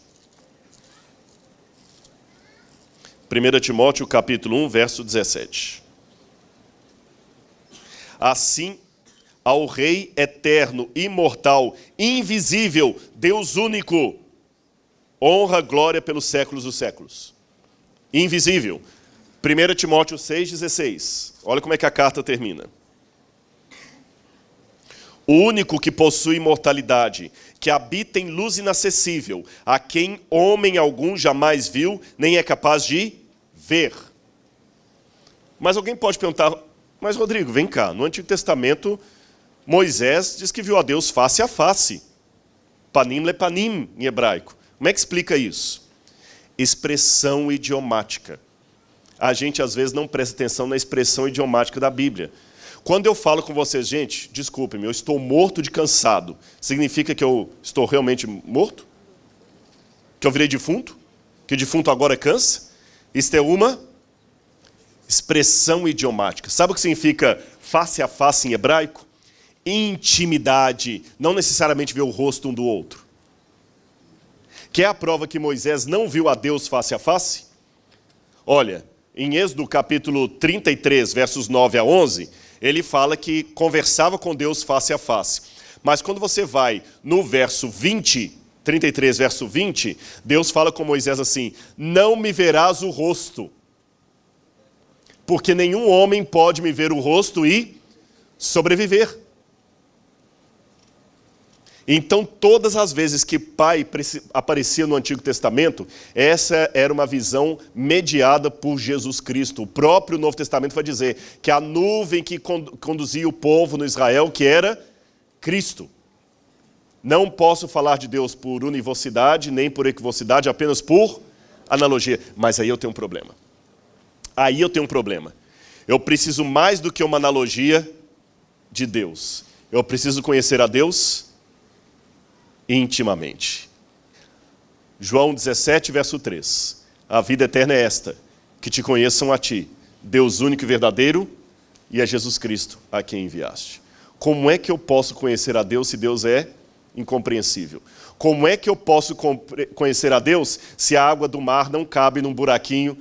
Speaker 2: 1 Timóteo capítulo 1, verso 17. Assim, ao Rei eterno, imortal, invisível, Deus único, honra, glória pelos séculos dos séculos. Invisível. 1 Timóteo 6,16. Olha como é que a carta termina. O único que possui imortalidade, que habita em luz inacessível, a quem homem algum jamais viu, nem é capaz de ver. Mas alguém pode perguntar, mas Rodrigo, vem cá, no Antigo Testamento, Moisés diz que viu a Deus face a face. Panim lepanim, em hebraico. Como é que explica isso? Expressão idiomática. A gente, às vezes, não presta atenção na expressão idiomática da Bíblia. Quando eu falo com vocês, gente, desculpem-me, eu estou morto de cansado. Significa que eu estou realmente morto? Que eu virei defunto? Que defunto agora cansa? Isso é uma expressão idiomática. Sabe o que significa face a face em hebraico? Intimidade, não necessariamente ver o rosto um do outro. Que é a prova que Moisés não viu a Deus face a face? Olha, em Êxodo capítulo 33, versos 9 a 11, ele fala que conversava com Deus face a face. Mas quando você vai no verso 20, 33, verso 20, Deus fala com Moisés assim, não me verás o rosto, porque nenhum homem pode me ver o rosto e sobreviver. Então, todas as vezes que Pai aparecia no Antigo Testamento, essa era uma visão mediada por Jesus Cristo. O próprio Novo Testamento vai dizer que a nuvem que conduzia o povo no Israel, que era Cristo. Não posso falar de Deus por univocidade, nem por equivocidade, apenas por analogia. Mas aí eu tenho um problema. Aí eu tenho um problema. Eu preciso mais do que uma analogia de Deus. Eu preciso conhecer a Deus intimamente. João 17, verso 3. A vida eterna é esta, que te conheçam a ti, Deus único e verdadeiro, e a Jesus Cristo, a quem enviaste. Como é que eu posso conhecer a Deus se Deus é incompreensível? Como é que eu posso conhecer a Deus se a água do mar não cabe num buraquinho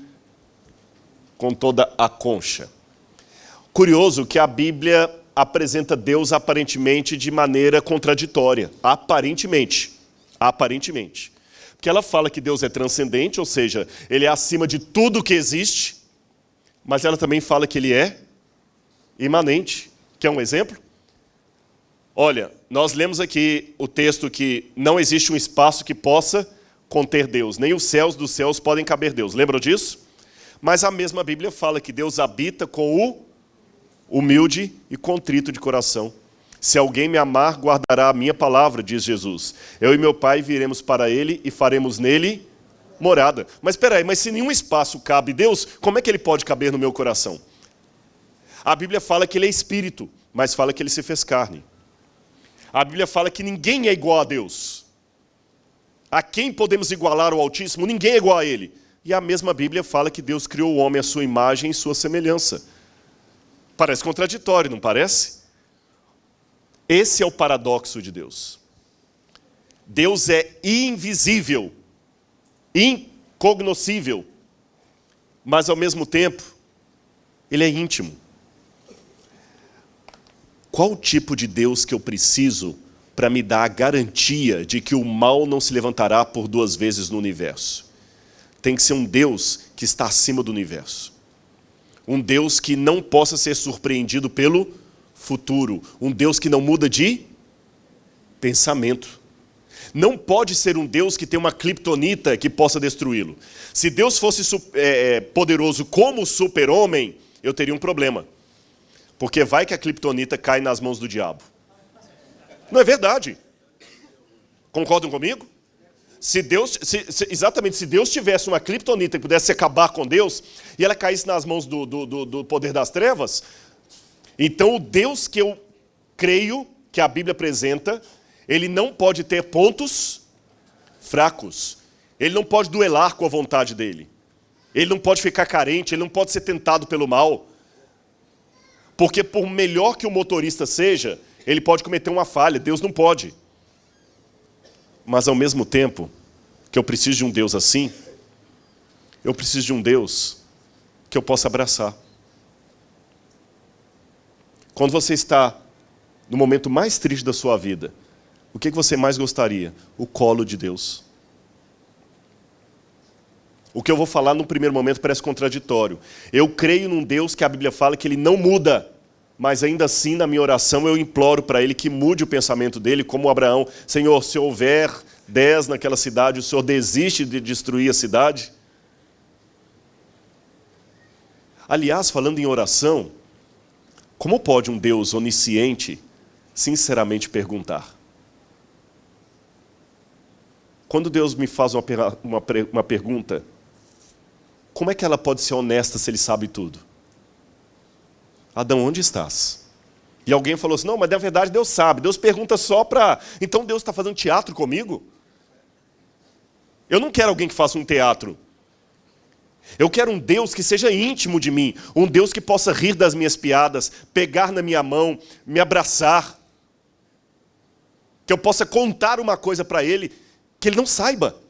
Speaker 2: com toda a concha? Curioso que a Bíblia apresenta Deus aparentemente de maneira contraditória. Aparentemente. Porque ela fala que Deus é transcendente, ou seja, Ele é acima de tudo que existe, mas ela também fala que Ele é imanente. Quer um exemplo? Olha, nós lemos aqui o texto que não existe um espaço que possa conter Deus, nem os céus dos céus podem caber Deus. Lembram disso? Mas a mesma Bíblia fala que Deus habita com o humilde e contrito de coração. Se alguém me amar, guardará a minha palavra, diz Jesus. Eu e meu Pai viremos para ele e faremos nele morada. Mas espera aí, mas se nenhum espaço cabe Deus, como é que ele pode caber no meu coração? A Bíblia fala que ele é espírito, mas fala que ele se fez carne. A Bíblia fala que ninguém é igual a Deus. A quem podemos igualar o Altíssimo? Ninguém é igual a ele. E a mesma Bíblia fala que Deus criou o homem à sua imagem e sua semelhança. Parece contraditório, não parece? Esse é o paradoxo de Deus. Deus é invisível, incognoscível, mas ao mesmo tempo, ele é íntimo. Qual o tipo de Deus que eu preciso para me dar a garantia de que o mal não se levantará por 2 vezes no universo? Tem que ser um Deus que está acima do universo. Um Deus que não possa ser surpreendido pelo futuro. Um Deus que não muda de pensamento. Não pode ser um Deus que tem uma criptonita que possa destruí-lo. Se Deus fosse poderoso como o super-homem, eu teria um problema. Porque vai que a criptonita cai nas mãos do diabo. Não é verdade? Concordam comigo? Se Deus tivesse uma criptonita que pudesse acabar com Deus, e ela caísse nas mãos do poder das trevas, então o Deus que eu creio, que a Bíblia apresenta, ele não pode ter pontos fracos. Ele não pode duelar com a vontade dele. Ele não pode ficar carente, ele não pode ser tentado pelo mal. Porque por melhor que o motorista seja, ele pode cometer uma falha, Deus não pode. Mas ao mesmo tempo que eu preciso de um Deus assim, eu preciso de um Deus que eu possa abraçar. Quando você está no momento mais triste da sua vida, o que você mais gostaria? O colo de Deus. O que eu vou falar no primeiro momento parece contraditório. Eu creio num Deus que a Bíblia fala que ele não muda, mas ainda assim na minha oração eu imploro para ele que mude o pensamento dele, como Abraão. Senhor, se houver 10 naquela cidade, o Senhor desiste de destruir a cidade? Aliás, falando em oração, como pode um Deus onisciente sinceramente perguntar? Quando Deus me faz uma pergunta, como é que ela pode ser honesta se ele sabe tudo? Adão, onde estás? E alguém falou assim, não, mas na verdade Deus sabe, Deus pergunta só para... Então Deus está fazendo teatro comigo? Eu não quero alguém que faça um teatro. Eu quero um Deus que seja íntimo de mim, um Deus que possa rir das minhas piadas, pegar na minha mão, me abraçar, que eu possa contar uma coisa para ele que ele não saiba.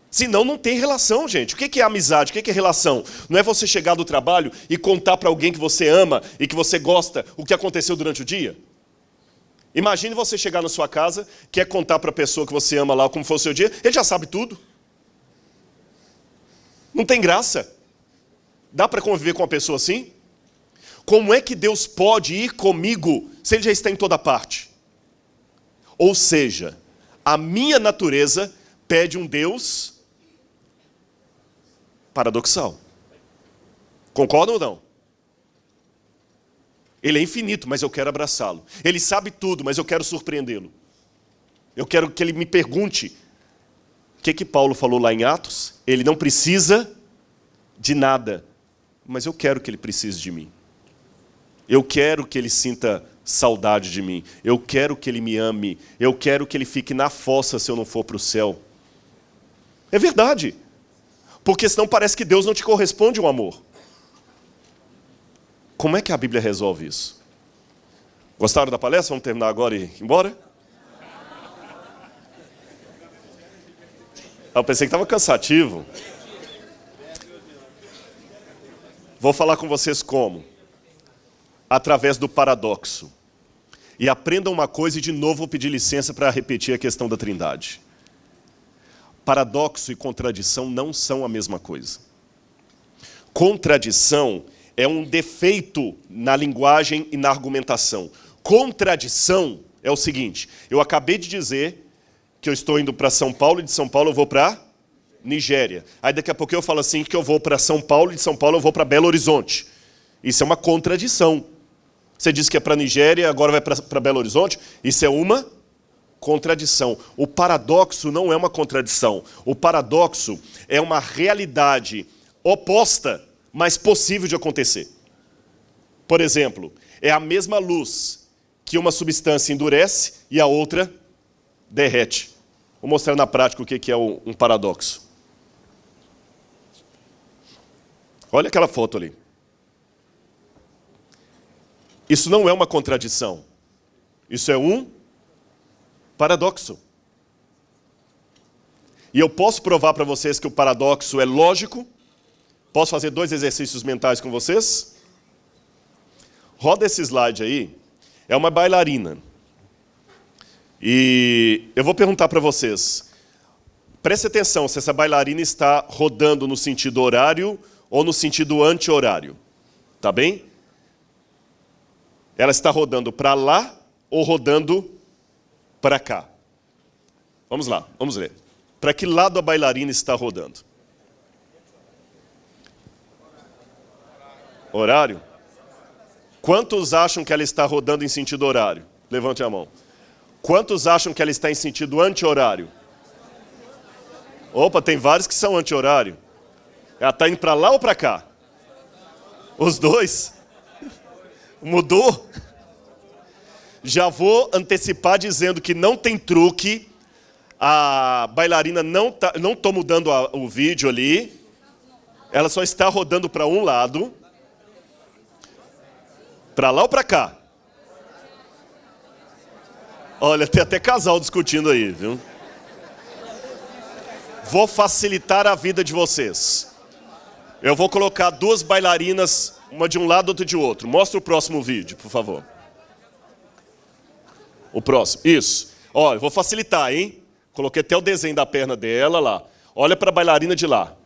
Speaker 2: Senão não tem relação, gente. O que é amizade? O que é relação? Não é você chegar do trabalho e contar para alguém que você ama e que você gosta o que aconteceu durante o dia? Imagine você chegar na sua casa, quer contar para a pessoa que você ama lá como foi o seu dia, ele já sabe tudo. Não tem graça. Dá para conviver com uma pessoa assim? Como é que Deus pode ir comigo se ele já está em toda parte? Ou seja, a minha natureza pede um Deus paradoxal. Concordam ou não? Ele é infinito, mas eu quero abraçá-lo. Ele sabe tudo, mas eu quero surpreendê-lo. Eu quero que ele me pergunte. O que Paulo falou lá em Atos? Ele não precisa de nada, mas eu quero que ele precise de mim. Eu quero que ele sinta saudade de mim. Eu quero que ele me ame. Eu quero que ele fique na fossa se eu não for para o céu. É verdade. Porque senão parece que Deus não te corresponde um amor. Como é que a Bíblia resolve isso? Gostaram da palestra? Vamos terminar agora e ir embora? Eu pensei que estava cansativo. Vou falar com vocês como? Através do paradoxo. E aprendam uma coisa e de novo vou pedir licença para repetir a questão da Trindade. Paradoxo e contradição não são a mesma coisa. Contradição é um defeito na linguagem e na argumentação. Contradição é o seguinte, eu acabei de dizer que eu estou indo para São Paulo e de São Paulo eu vou para Nigéria. Aí daqui a pouco eu falo assim que eu vou para São Paulo e de São Paulo eu vou para Belo Horizonte. Isso é uma contradição. Você disse que é para Nigéria, agora vai para Belo Horizonte. Isso é uma contradição. O paradoxo não é uma contradição. O paradoxo é uma realidade oposta, mas possível de acontecer. Por exemplo, é a mesma luz que uma substância endurece e a outra derrete. Vou mostrar na prática o que é um paradoxo. Olha aquela foto ali. Isso não é uma contradição. Isso é um paradoxo. E eu posso provar para vocês que o paradoxo é lógico. Posso fazer 2 exercícios mentais com vocês? Roda esse slide aí. É uma bailarina. E eu vou perguntar para vocês. Preste atenção se essa bailarina está rodando no sentido horário ou no sentido anti-horário. Tá bem? Ela está rodando para lá ou rodando para cá? Vamos lá, vamos ler. Para que lado a bailarina está rodando? Horário? Quantos acham que ela está rodando em sentido horário? Levante a mão. Quantos acham que ela está em sentido anti-horário? Opa, tem vários que são anti-horário. Ela está indo para lá ou para cá? Os dois? Mudou? Já vou antecipar dizendo que não tem truque. A bailarina não estou mudando o vídeo ali. Ela só está rodando para um lado. Para lá ou para cá? Olha, tem até casal discutindo aí, viu? Vou facilitar a vida de vocês. Eu vou colocar 2 bailarinas, uma de um lado, outra de outro. Mostra o próximo vídeo, por favor. O próximo, isso. Olha, eu vou facilitar, hein? Coloquei até o desenho da perna dela lá. Olha para a bailarina de lá.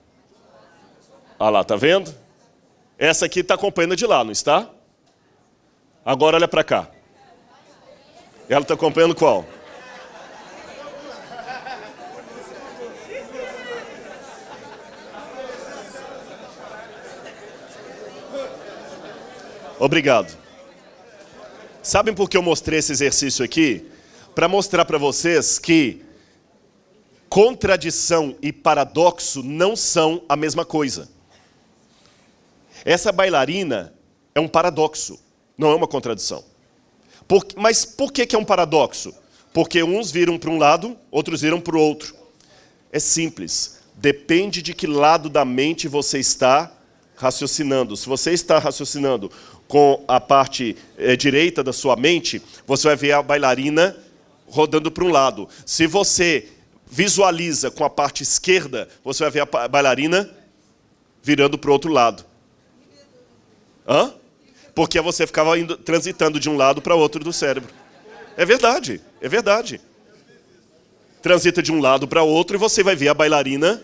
Speaker 2: Olha lá, tá vendo? Essa aqui está acompanhando de lá, não está? Agora olha para cá. Ela está acompanhando qual? Obrigado. Sabem por que eu mostrei esse exercício aqui? Para mostrar para vocês que contradição e paradoxo não são a mesma coisa. Essa bailarina é um paradoxo, não é uma contradição. Mas por que é um paradoxo? Porque uns viram para um lado, outros viram para o outro. É simples. Depende de que lado da mente você está raciocinando. Se você está raciocinando com a parte direita da sua mente, você vai ver a bailarina rodando para um lado. Se você visualiza com a parte esquerda, você vai ver a bailarina virando para o outro lado. Hã? Porque você ficava transitando de um lado para o outro do cérebro. É verdade, é verdade. Transita de um lado para o outro e você vai ver a bailarina.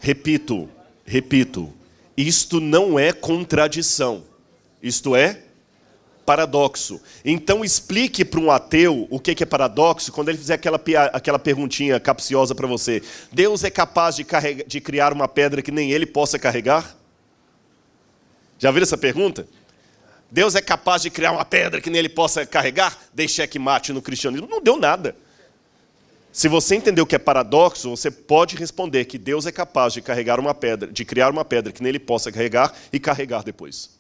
Speaker 2: Repito, isto não é contradição, isto é paradoxo. Então explique para um ateu o que é paradoxo quando ele fizer aquela perguntinha capciosa para você. Deus é capaz de criar uma pedra que nem ele possa carregar? Já viram essa pergunta? Deus é capaz de criar uma pedra que nem ele possa carregar? Dei checkmate no cristianismo. Não deu nada. Se você entender o que é paradoxo, você pode responder que Deus é capaz de carregar uma pedra, de criar uma pedra que nem ele possa carregar e carregar depois.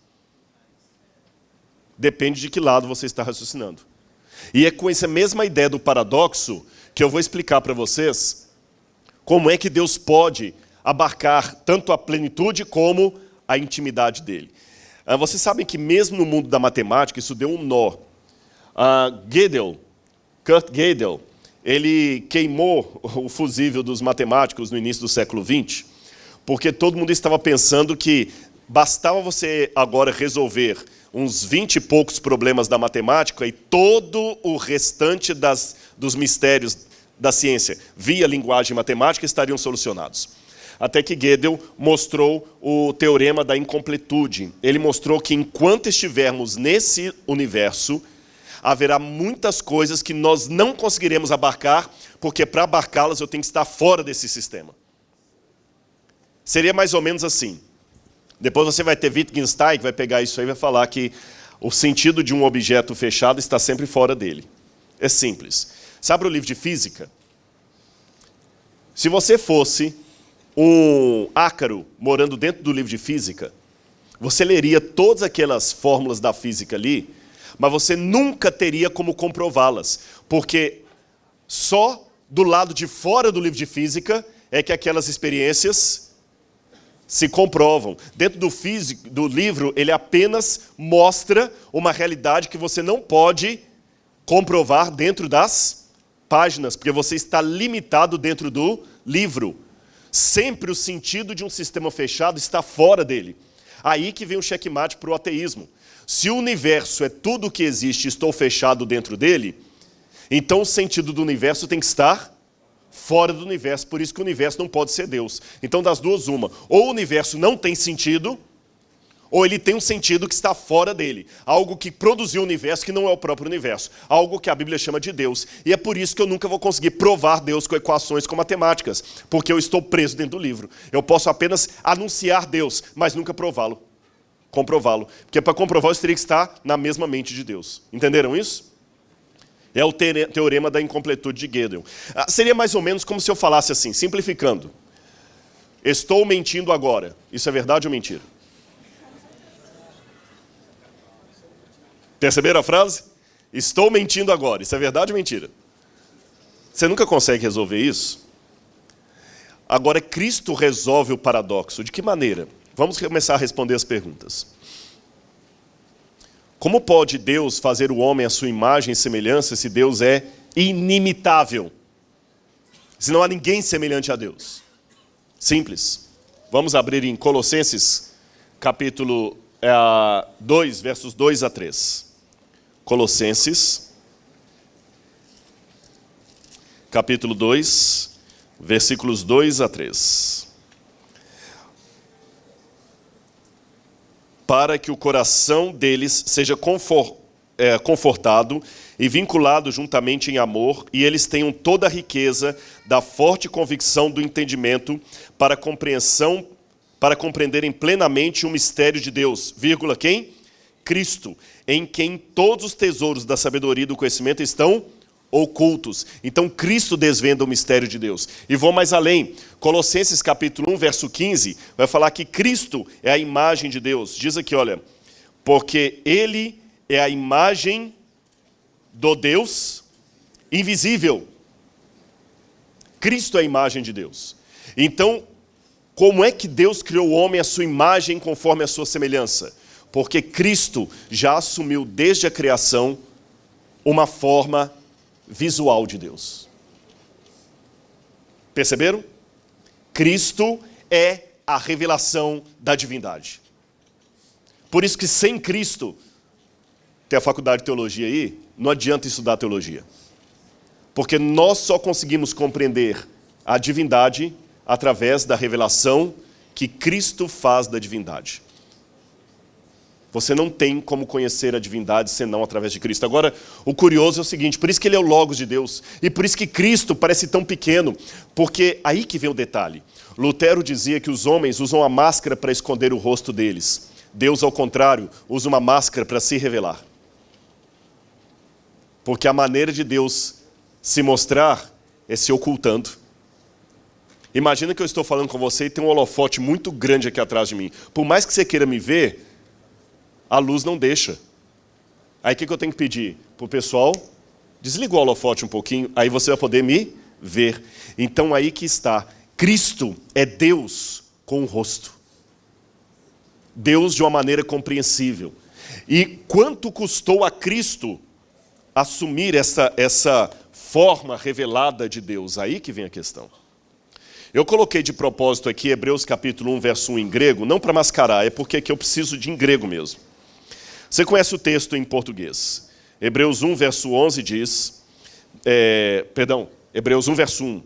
Speaker 2: Depende de que lado você está raciocinando. E é com essa mesma ideia do paradoxo que eu vou explicar para vocês como é que Deus pode abarcar tanto a plenitude como a intimidade dele. Vocês sabem que mesmo no mundo da matemática isso deu um nó. Kurt Gödel, ele queimou o fusível dos matemáticos no início do século XX, porque todo mundo estava pensando que bastava você agora resolver uns 20 e poucos problemas da matemática e todo o restante dos mistérios da ciência via linguagem matemática estariam solucionados. Até que Gödel mostrou o teorema da incompletude. Ele mostrou que enquanto estivermos nesse universo, haverá muitas coisas que nós não conseguiremos abarcar, porque para abarcá-las eu tenho que estar fora desse sistema. Seria mais ou menos assim. Depois você vai ter Wittgenstein, que vai pegar isso aí e vai falar que o sentido de um objeto fechado está sempre fora dele. É simples. Sabe o livro de física? Se você fosse um ácaro morando dentro do livro de física, você leria todas aquelas fórmulas da física ali, mas você nunca teria como comprová-las, porque só do lado de fora do livro de física é que aquelas experiências se comprovam. Dentro do livro, ele apenas mostra uma realidade que você não pode comprovar dentro das páginas, porque você está limitado dentro do livro. Sempre o sentido de um sistema fechado está fora dele. Aí que vem o checkmate para o ateísmo. Se o universo é tudo o que existe e estou fechado dentro dele, então o sentido do universo tem que estar fora do universo. Por isso que o universo não pode ser Deus. Então, das duas, uma. Ou o universo não tem sentido, ou ele tem um sentido que está fora dele. Algo que produziu o universo que não é o próprio universo. Algo que a Bíblia chama de Deus. E é por isso que eu nunca vou conseguir provar Deus com equações, com matemáticas. Porque eu estou preso dentro do livro. Eu posso apenas anunciar Deus, mas nunca prová-lo. Comprová-lo. Porque para comprovar, eu teria que estar na mesma mente de Deus. Entenderam isso? É o teorema da incompletude de Gödel. Seria mais ou menos como se eu falasse assim, simplificando. Estou mentindo agora. Isso é verdade ou mentira? Perceberam a frase? Estou mentindo agora. Isso é verdade ou mentira? Você nunca consegue resolver isso? Agora, Cristo resolve o paradoxo. De que maneira? Vamos começar a responder as perguntas. Como pode Deus fazer o homem à sua imagem e semelhança se Deus é inimitável? Se não há ninguém semelhante a Deus. Simples. Vamos abrir em Colossenses, capítulo 2, versos 2 a 3. Colossenses, capítulo 2, versículos 2 a 3. Para que o coração deles seja confortado e vinculado juntamente em amor, e eles tenham toda a riqueza da forte convicção do entendimento para compreenderem plenamente o mistério de Deus, vírgula, quem? Cristo, em quem todos os tesouros da sabedoria e do conhecimento estão ocultos. Então Cristo desvenda o mistério de Deus. E vou mais além. Colossenses capítulo 1, verso 15, vai falar que Cristo é a imagem de Deus. Diz aqui, olha, porque Ele é a imagem do Deus invisível. Cristo é a imagem de Deus. Então, como é que Deus criou o homem à sua imagem conforme a sua semelhança? Porque Cristo já assumiu desde a criação uma forma visual de Deus. Perceberam? Cristo é a revelação da divindade. Por isso que sem Cristo, tem a faculdade de teologia aí, não adianta estudar teologia. Porque nós só conseguimos compreender a divindade através da revelação que Cristo faz da divindade. Você não tem como conhecer a divindade senão através de Cristo. Agora, o curioso é o seguinte, por isso que ele é o Logos de Deus. E por isso que Cristo parece tão pequeno. Porque aí que vem o detalhe. Lutero dizia que os homens usam a máscara para esconder o rosto deles. Deus, ao contrário, usa uma máscara para se revelar. Porque a maneira de Deus se mostrar é se ocultando. Imagina que eu estou falando com você e tem um holofote muito grande aqui atrás de mim. Por mais que você queira me ver, a luz não deixa. Aí o que eu tenho que pedir? Para o pessoal, desliga o holofote um pouquinho, aí você vai poder me ver. Então aí que está. Cristo é Deus com o rosto. Deus de uma maneira compreensível. E quanto custou a Cristo assumir essa forma revelada de Deus? Aí que vem a questão. Eu coloquei de propósito aqui Hebreus capítulo 1, verso 1 em grego, não para mascarar, é porque aqui eu preciso de em grego mesmo. Você conhece o texto em português. Hebreus 1, verso 11 diz, Hebreus 1, verso 1.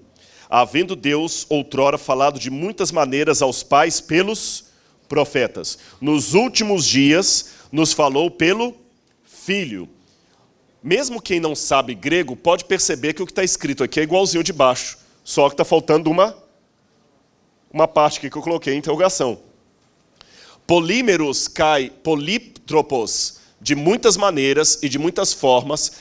Speaker 2: Havendo Deus outrora falado de muitas maneiras aos pais pelos profetas, nos últimos dias nos falou pelo Filho. mesmo quem não sabe grego pode perceber que o que está escrito aqui é igualzinho de baixo, só que está faltando uma parte aqui que eu coloquei em interrogação. Polímeros kai polítropos, de muitas maneiras e de muitas formas,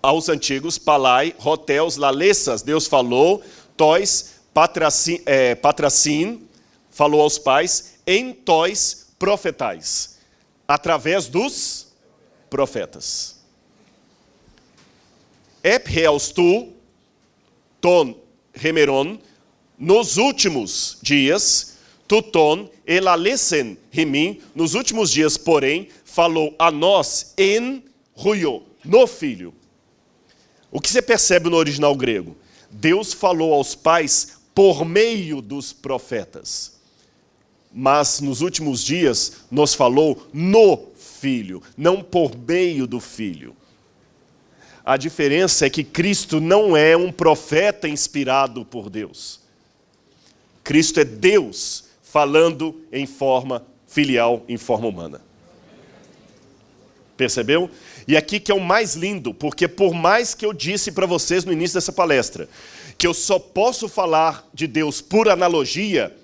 Speaker 2: aos antigos, palai, roteus, lalessas, Deus falou, tois, patracin, falou aos pais, em tois, profetais, através dos profetas. Ep reus tu, ton remeron, nos últimos dias, tuton elalesen rimim, nos últimos dias, porém, falou a nós en ruio, no Filho. O que você percebe no original grego? Deus falou aos pais por meio dos profetas. Mas nos últimos dias nos falou no Filho, não por meio do Filho. A diferença é que Cristo não é um profeta inspirado por Deus. Cristo é Deus falando em forma filial, em forma humana. Percebeu? E aqui que é o mais lindo, porque por mais que eu disse para vocês no início dessa palestra, que eu só posso falar de Deus por analogia,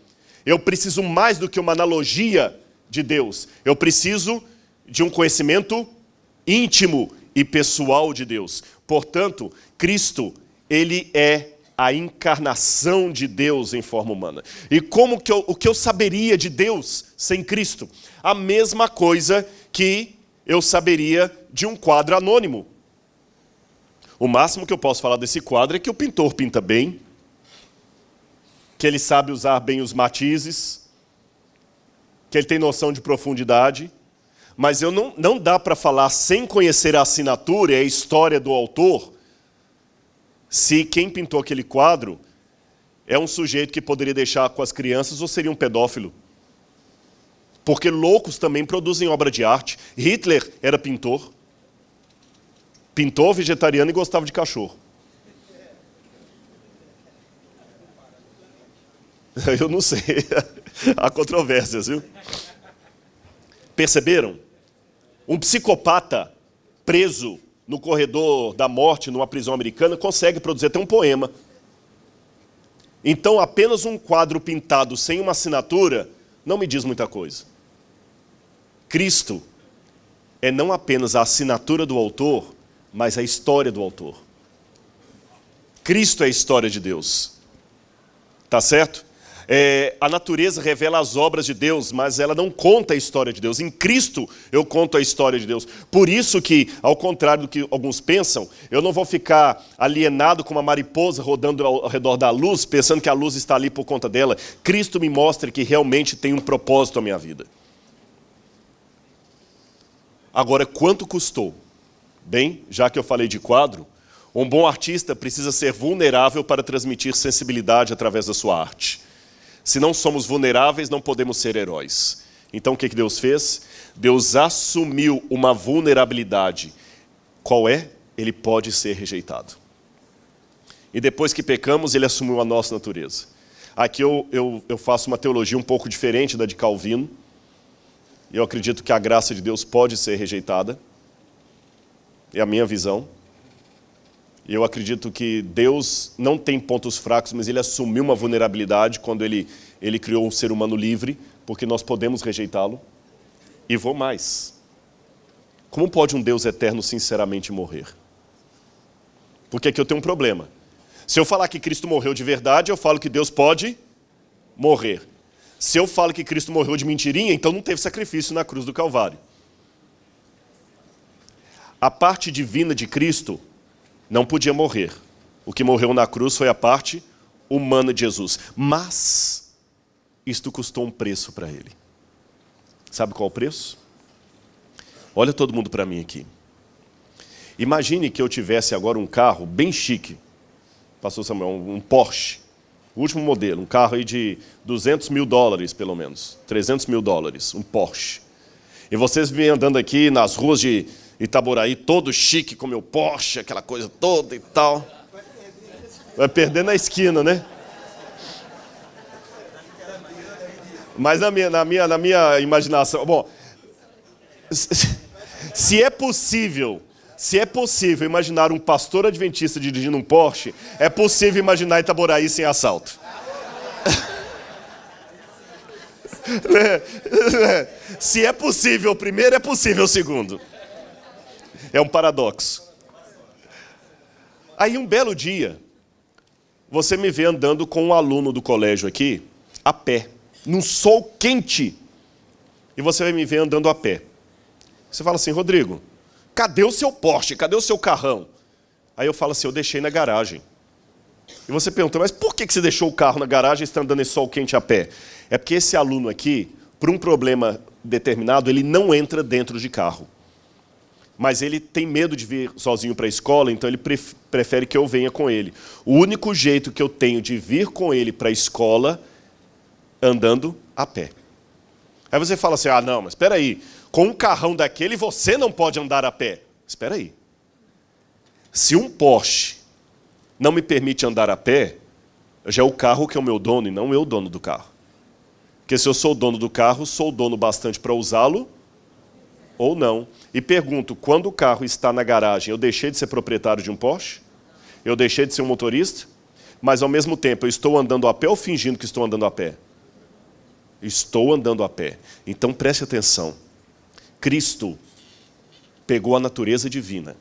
Speaker 2: eu preciso mais do que uma analogia de Deus. Eu preciso de um conhecimento íntimo e pessoal de Deus. Portanto, Cristo, ele é a encarnação de Deus em forma humana. E o que eu saberia de Deus sem Cristo? A mesma coisa que eu saberia de um quadro anônimo. O máximo que eu posso falar desse quadro é que o pintor pinta bem, que ele sabe usar bem os matizes, que ele tem noção de profundidade, mas não dá para falar sem conhecer a assinatura e a história do autor, se quem pintou aquele quadro é um sujeito que poderia deixar com as crianças ou seria um pedófilo. Porque loucos também produzem obra de arte. Hitler era pintor, vegetariano e gostava de cachorro. Eu não sei, há controvérsias, viu? Perceberam? Um psicopata preso no corredor da morte, numa prisão americana, consegue produzir até um poema. Então, apenas um quadro pintado sem uma assinatura não me diz muita coisa. Cristo é não apenas a assinatura do autor, mas a história do autor. Cristo é a história de Deus. Tá certo? A natureza revela as obras de Deus, mas ela não conta a história de Deus. Em Cristo eu conto a história de Deus. Por isso que, ao contrário do que alguns pensam, eu não vou ficar alienado com uma mariposa rodando ao redor da luz, pensando que a luz está ali por conta dela. Cristo me mostra que realmente tem um propósito na minha vida. Agora, quanto custou? Bem, já que eu falei de quadro, um bom artista precisa ser vulnerável para transmitir sensibilidade através da sua arte. Se não somos vulneráveis, não podemos ser heróis. Então o que Deus fez? Deus assumiu uma vulnerabilidade. Qual é? Ele pode ser rejeitado. E depois que pecamos, ele assumiu a nossa natureza. Aqui eu faço uma teologia um pouco diferente da de Calvino. Eu acredito que a graça de Deus pode ser rejeitada. É a minha visão. Eu acredito que Deus não tem pontos fracos, mas ele assumiu uma vulnerabilidade quando ele criou um ser humano livre, porque nós podemos rejeitá-lo. E vou mais. Como pode um Deus eterno sinceramente morrer? Porque aqui eu tenho um problema. Se eu falar que Cristo morreu de verdade, eu falo que Deus pode morrer. Se eu falo que Cristo morreu de mentirinha, então não teve sacrifício na cruz do Calvário. A parte divina de Cristo não podia morrer. O que morreu na cruz foi a parte humana de Jesus. Mas isto custou um preço para ele. Sabe qual é o preço? Olha todo mundo para mim aqui. Imagine que eu tivesse agora um carro bem chique. Pastor Samuel, um Porsche. O último modelo, um carro aí de $200 mil pelo menos. $300 mil, um Porsche. E vocês vêm andando aqui nas ruas de Itaboraí, todo chique com meu Porsche, aquela coisa toda e tal. Vai perder na esquina, né? Mas na minha imaginação... Bom, se é possível Se é possível imaginar um pastor adventista dirigindo um Porsche, é possível imaginar Itaboraí sem assalto. Se é possível o primeiro, é possível o segundo. É um paradoxo. Aí um belo dia, você me vê andando com um aluno do colégio aqui, a pé, num sol quente. E você vai me ver andando a pé. Você fala assim, Rodrigo, cadê o seu Porsche? Cadê o seu carrão? Aí eu falo assim, eu deixei na garagem. E você pergunta, mas por que você deixou o carro na garagem e está andando em sol quente a pé? É porque esse aluno aqui, por um problema determinado, ele não entra dentro de carro. Mas ele tem medo de vir sozinho para a escola, então ele prefere que eu venha com ele. O único jeito que eu tenho de vir com ele para a escola, andando a pé. Aí você fala assim, não, mas espera aí, com um carrão daquele você não pode andar a pé. Espera aí. Se um Porsche não me permite andar a pé, já é o carro que é o meu dono e não eu o dono do carro. Porque se eu sou o dono do carro, sou o dono bastante para usá-lo ou não. E pergunto, quando o carro está na garagem, eu deixei de ser proprietário de um Porsche? Eu deixei de ser um motorista? Mas ao mesmo tempo, eu estou andando a pé ou fingindo que estou andando a pé? Estou andando a pé. Então preste atenção. Cristo pegou a natureza divina.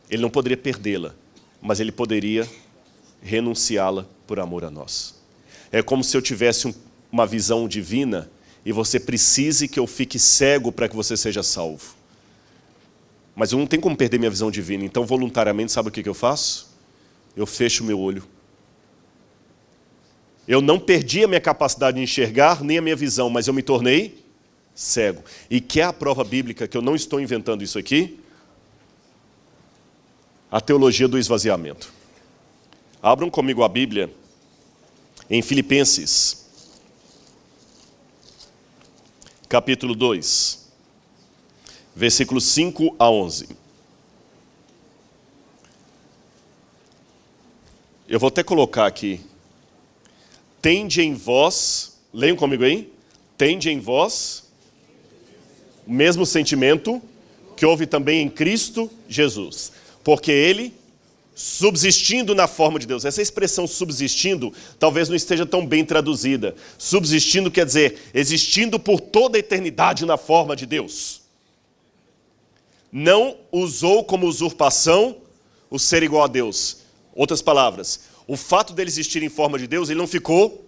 Speaker 2: Ele não poderia perdê-la, mas ele poderia renunciá-la por amor a nós. É como se eu tivesse uma visão divina e você precise que eu fique cego para que você seja salvo. Mas eu não tenho como perder minha visão divina, então voluntariamente, sabe o que eu faço? Eu fecho o meu olho. Eu não perdi a minha capacidade de enxergar, nem a minha visão, mas eu me tornei cego. E que é a prova bíblica, que eu não estou inventando isso aqui? A teologia do esvaziamento. Abram comigo a Bíblia em Filipenses, capítulo 2, versículos 5 a 11. Eu vou até colocar aqui. Tende em vós, leiam comigo aí, tende em vós o mesmo sentimento que houve também em Cristo Jesus. Porque ele, subsistindo na forma de Deus, essa expressão subsistindo talvez não esteja tão bem traduzida. Subsistindo quer dizer, existindo por toda a eternidade na forma de Deus. Não usou como usurpação o ser igual a Deus. Outras palavras, o fato dele existir em forma de Deus, ele não ficou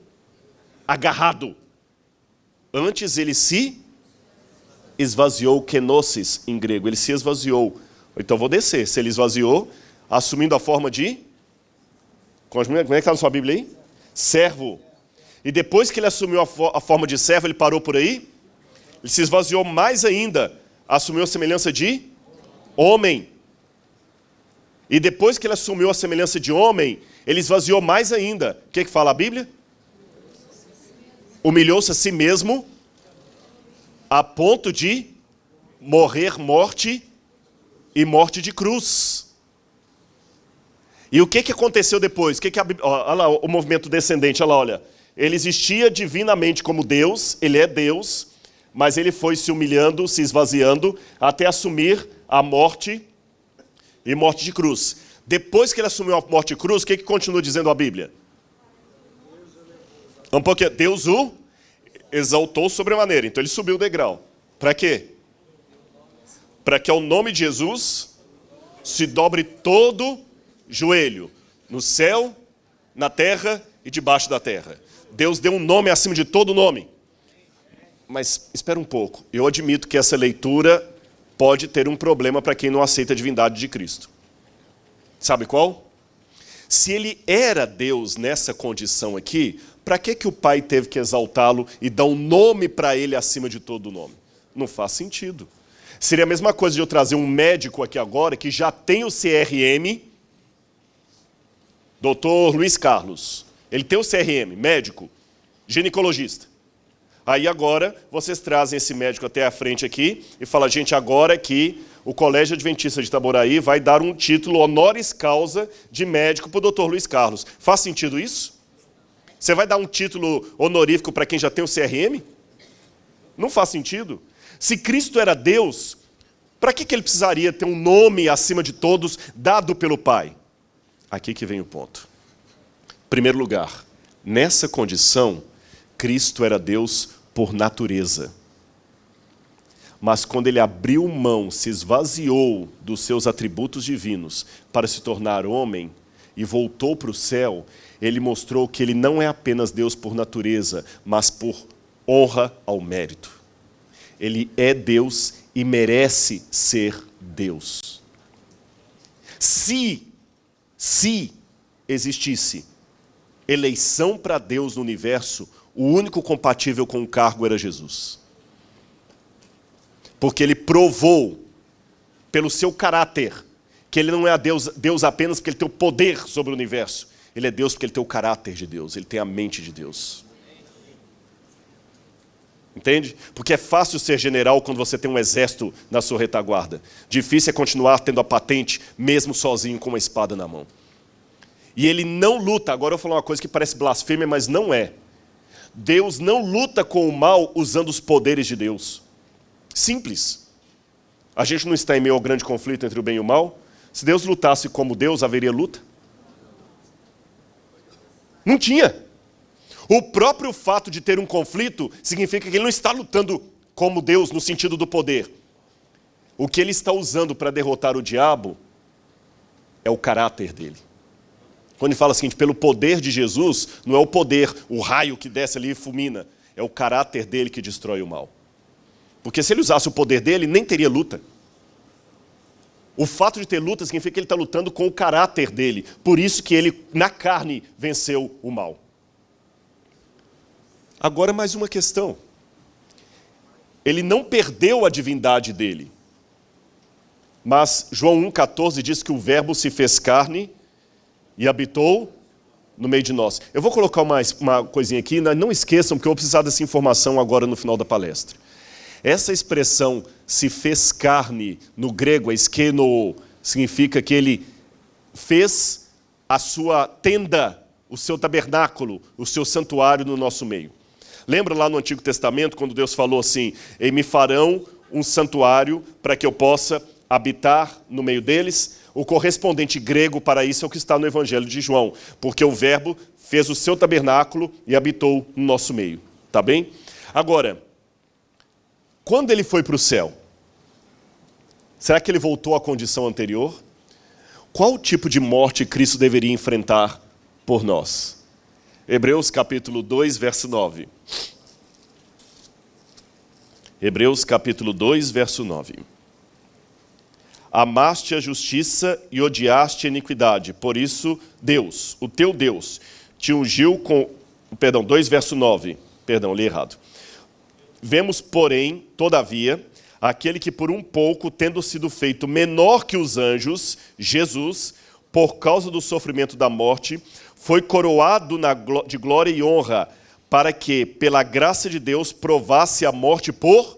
Speaker 2: agarrado. Antes ele se esvaziou, kenosis em grego, ele se esvaziou. Então vou descer, se ele esvaziou, assumindo a forma de... Como é que está na sua Bíblia aí? Servo. E depois que ele assumiu a forma de servo, ele parou por aí? Ele se esvaziou mais ainda, assumiu a semelhança de homem. E depois que ele assumiu a semelhança de homem, ele esvaziou mais ainda. O que fala a Bíblia? Humilhou-se a si mesmo a ponto de morrer morte e morte de cruz. E o que aconteceu depois? Olha lá o movimento descendente, olha lá, olha. Ele existia divinamente como Deus, ele é Deus, mas ele foi se humilhando, se esvaziando, até assumir a morte e morte de cruz. Depois que ele assumiu a morte de cruz, o que continua dizendo a Bíblia? Um pouquinho. Deus o exaltou sobremaneira. Então ele subiu o degrau. Para quê? Para que ao nome de Jesus se dobre todo joelho, no céu, na terra e debaixo da terra. Deus deu um nome acima de todo nome. Mas espera um pouco. Eu admito que essa leitura pode ter um problema para quem não aceita a divindade de Cristo. Sabe qual? Se ele era Deus nessa condição aqui, para que o Pai teve que exaltá-lo e dar um nome para ele acima de todo nome? Não faz sentido. Seria a mesma coisa de eu trazer um médico aqui agora que já tem o CRM, Dr. Luiz Carlos. Ele tem o CRM, médico, ginecologista. Aí agora vocês trazem esse médico até a frente aqui e falam, gente, agora que o Colégio Adventista de Itaboraí vai dar um título honoris causa de médico para o Dr. Luiz Carlos. Faz sentido isso? Você vai dar um título honorífico para quem já tem o CRM? Não faz sentido. Se Cristo era Deus, Para que ele precisaria ter um nome acima de todos, dado pelo Pai? Aqui que vem o ponto. Em primeiro lugar, nessa condição, Cristo era Deus por natureza. Mas quando ele abriu mão, se esvaziou dos seus atributos divinos para se tornar homem e voltou para o céu, ele mostrou que ele não é apenas Deus por natureza, mas por honra ao mérito. Ele é Deus e merece ser Deus. Se existisse eleição para Deus no universo, o único compatível com o cargo era Jesus. Porque ele provou, pelo seu caráter, que ele não é Deus apenas porque ele tem o poder sobre o universo. Ele é Deus porque ele tem o caráter de Deus, ele tem a mente de Deus. Entende? Porque é fácil ser general quando você tem um exército na sua retaguarda. Difícil é continuar tendo a patente, mesmo sozinho com uma espada na mão. E ele não luta, agora eu vou falar uma coisa que parece blasfêmia, mas não é. Deus não luta com o mal usando os poderes de Deus. Simples. A gente não está em meio ao grande conflito entre o bem e o mal? Se Deus lutasse como Deus, haveria luta? Não tinha. O próprio fato de ter um conflito significa que ele não está lutando como Deus no sentido do poder. O que ele está usando para derrotar o diabo é o caráter dele. Quando ele fala o seguinte, pelo poder de Jesus, não é o poder, o raio que desce ali e fulmina, é o caráter dele que destrói o mal. Porque se ele usasse o poder dele, nem teria luta. O fato de ter luta significa que ele está lutando com o caráter dele. Por isso que ele, na carne, venceu o mal. Agora mais uma questão. Ele não perdeu a divindade dele. Mas João 1,14 diz que o verbo se fez carne e habitou no meio de nós. Eu vou colocar uma coisinha aqui, não esqueçam, porque eu vou precisar dessa informação agora no final da palestra. Essa expressão se fez carne, no grego, eskenoo, significa que ele fez a sua tenda, o seu tabernáculo, o seu santuário no nosso meio. Lembra lá no Antigo Testamento, quando Deus falou assim, e me farão um santuário para que eu possa habitar no meio deles? O correspondente grego para isso é o que está no Evangelho de João, porque o verbo fez o seu tabernáculo e habitou no nosso meio. Tá bem? Agora, quando ele foi para o céu, será que ele voltou à condição anterior? Qual tipo de morte Cristo deveria enfrentar por nós? Hebreus capítulo 2, verso 9. Hebreus capítulo 2, verso 9. Amaste a justiça e odiaste a iniquidade. Por isso, Deus, o teu Deus, te ungiu com... 2 verso 9. Li errado. Vemos, porém, todavia, aquele que por um pouco, tendo sido feito menor que os anjos, Jesus, por causa do sofrimento da morte, foi coroado de glória e honra, para que, pela graça de Deus, provasse a morte por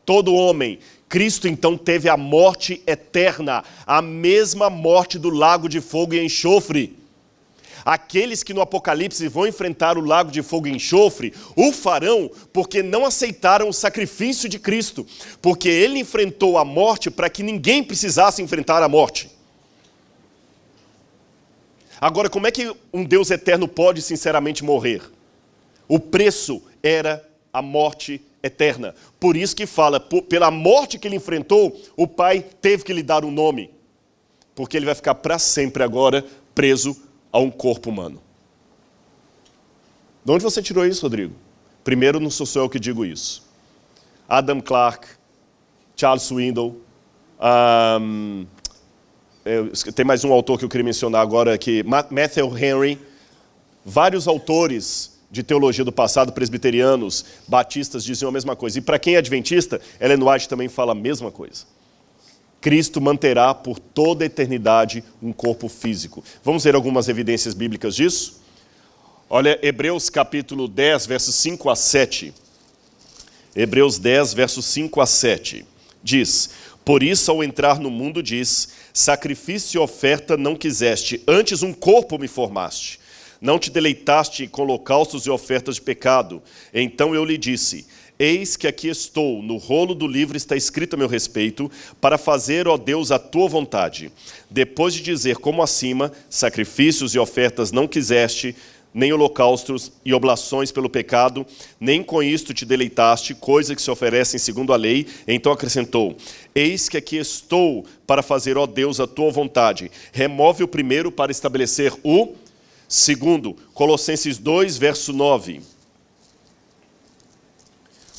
Speaker 2: todo homem. Cristo, então, teve a morte eterna, a mesma morte do lago de fogo e enxofre. Aqueles que no Apocalipse vão enfrentar o lago de fogo e enxofre, o farão porque não aceitaram o sacrifício de Cristo, porque ele enfrentou a morte para que ninguém precisasse enfrentar a morte. Agora, como é que um Deus eterno pode sinceramente morrer? O preço era a morte eterna. Por isso que fala, pela morte que ele enfrentou, o Pai teve que lhe dar um nome. Porque ele vai ficar para sempre agora preso a um corpo humano. De onde você tirou isso, Rodrigo? Primeiro, não sou eu que digo isso. Adam Clarke, Charles Swindoll, tem mais um autor que eu queria mencionar agora aqui, Matthew Henry, vários autores de teologia do passado, presbiterianos, batistas, diziam a mesma coisa. E para quem é adventista, Ellen White também fala a mesma coisa. Cristo manterá por toda a eternidade um corpo físico. Vamos ver algumas evidências bíblicas disso? Olha, Hebreus capítulo 10, versos 5 a 7. Hebreus 10, versos 5 a 7. Diz, por isso ao entrar no mundo diz, sacrifício e oferta não quiseste, antes um corpo me formaste. não te deleitaste com holocaustos e ofertas de pecado. Então eu lhe disse: eis que aqui estou, no rolo do livro está escrito a meu respeito, para fazer, ó Deus, a tua vontade. Depois de dizer, como acima, sacrifícios e ofertas não quiseste, nem holocaustos e oblações pelo pecado, nem com isto te deleitaste, coisa que se oferecem segundo a lei. Então acrescentou: eis que aqui estou para fazer, ó Deus, a tua vontade. Remove o primeiro para estabelecer o segundo. Colossenses 2, verso 9.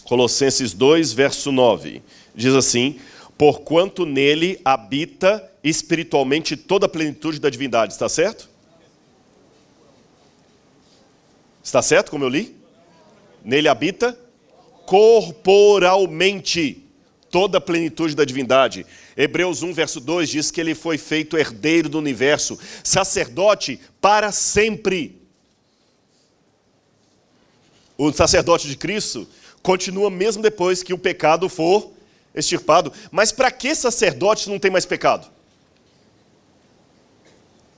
Speaker 2: Colossenses 2, verso 9. Diz assim: porquanto nele habita espiritualmente toda a plenitude da divindade. Está certo? Está certo, como eu li? Nele habita corporalmente toda a plenitude da divindade. Hebreus 1, verso 2 diz que ele foi feito herdeiro do universo, sacerdote para sempre. O sacerdote de Cristo continua mesmo depois que o pecado for extirpado. Mas para que sacerdote se não tem mais pecado?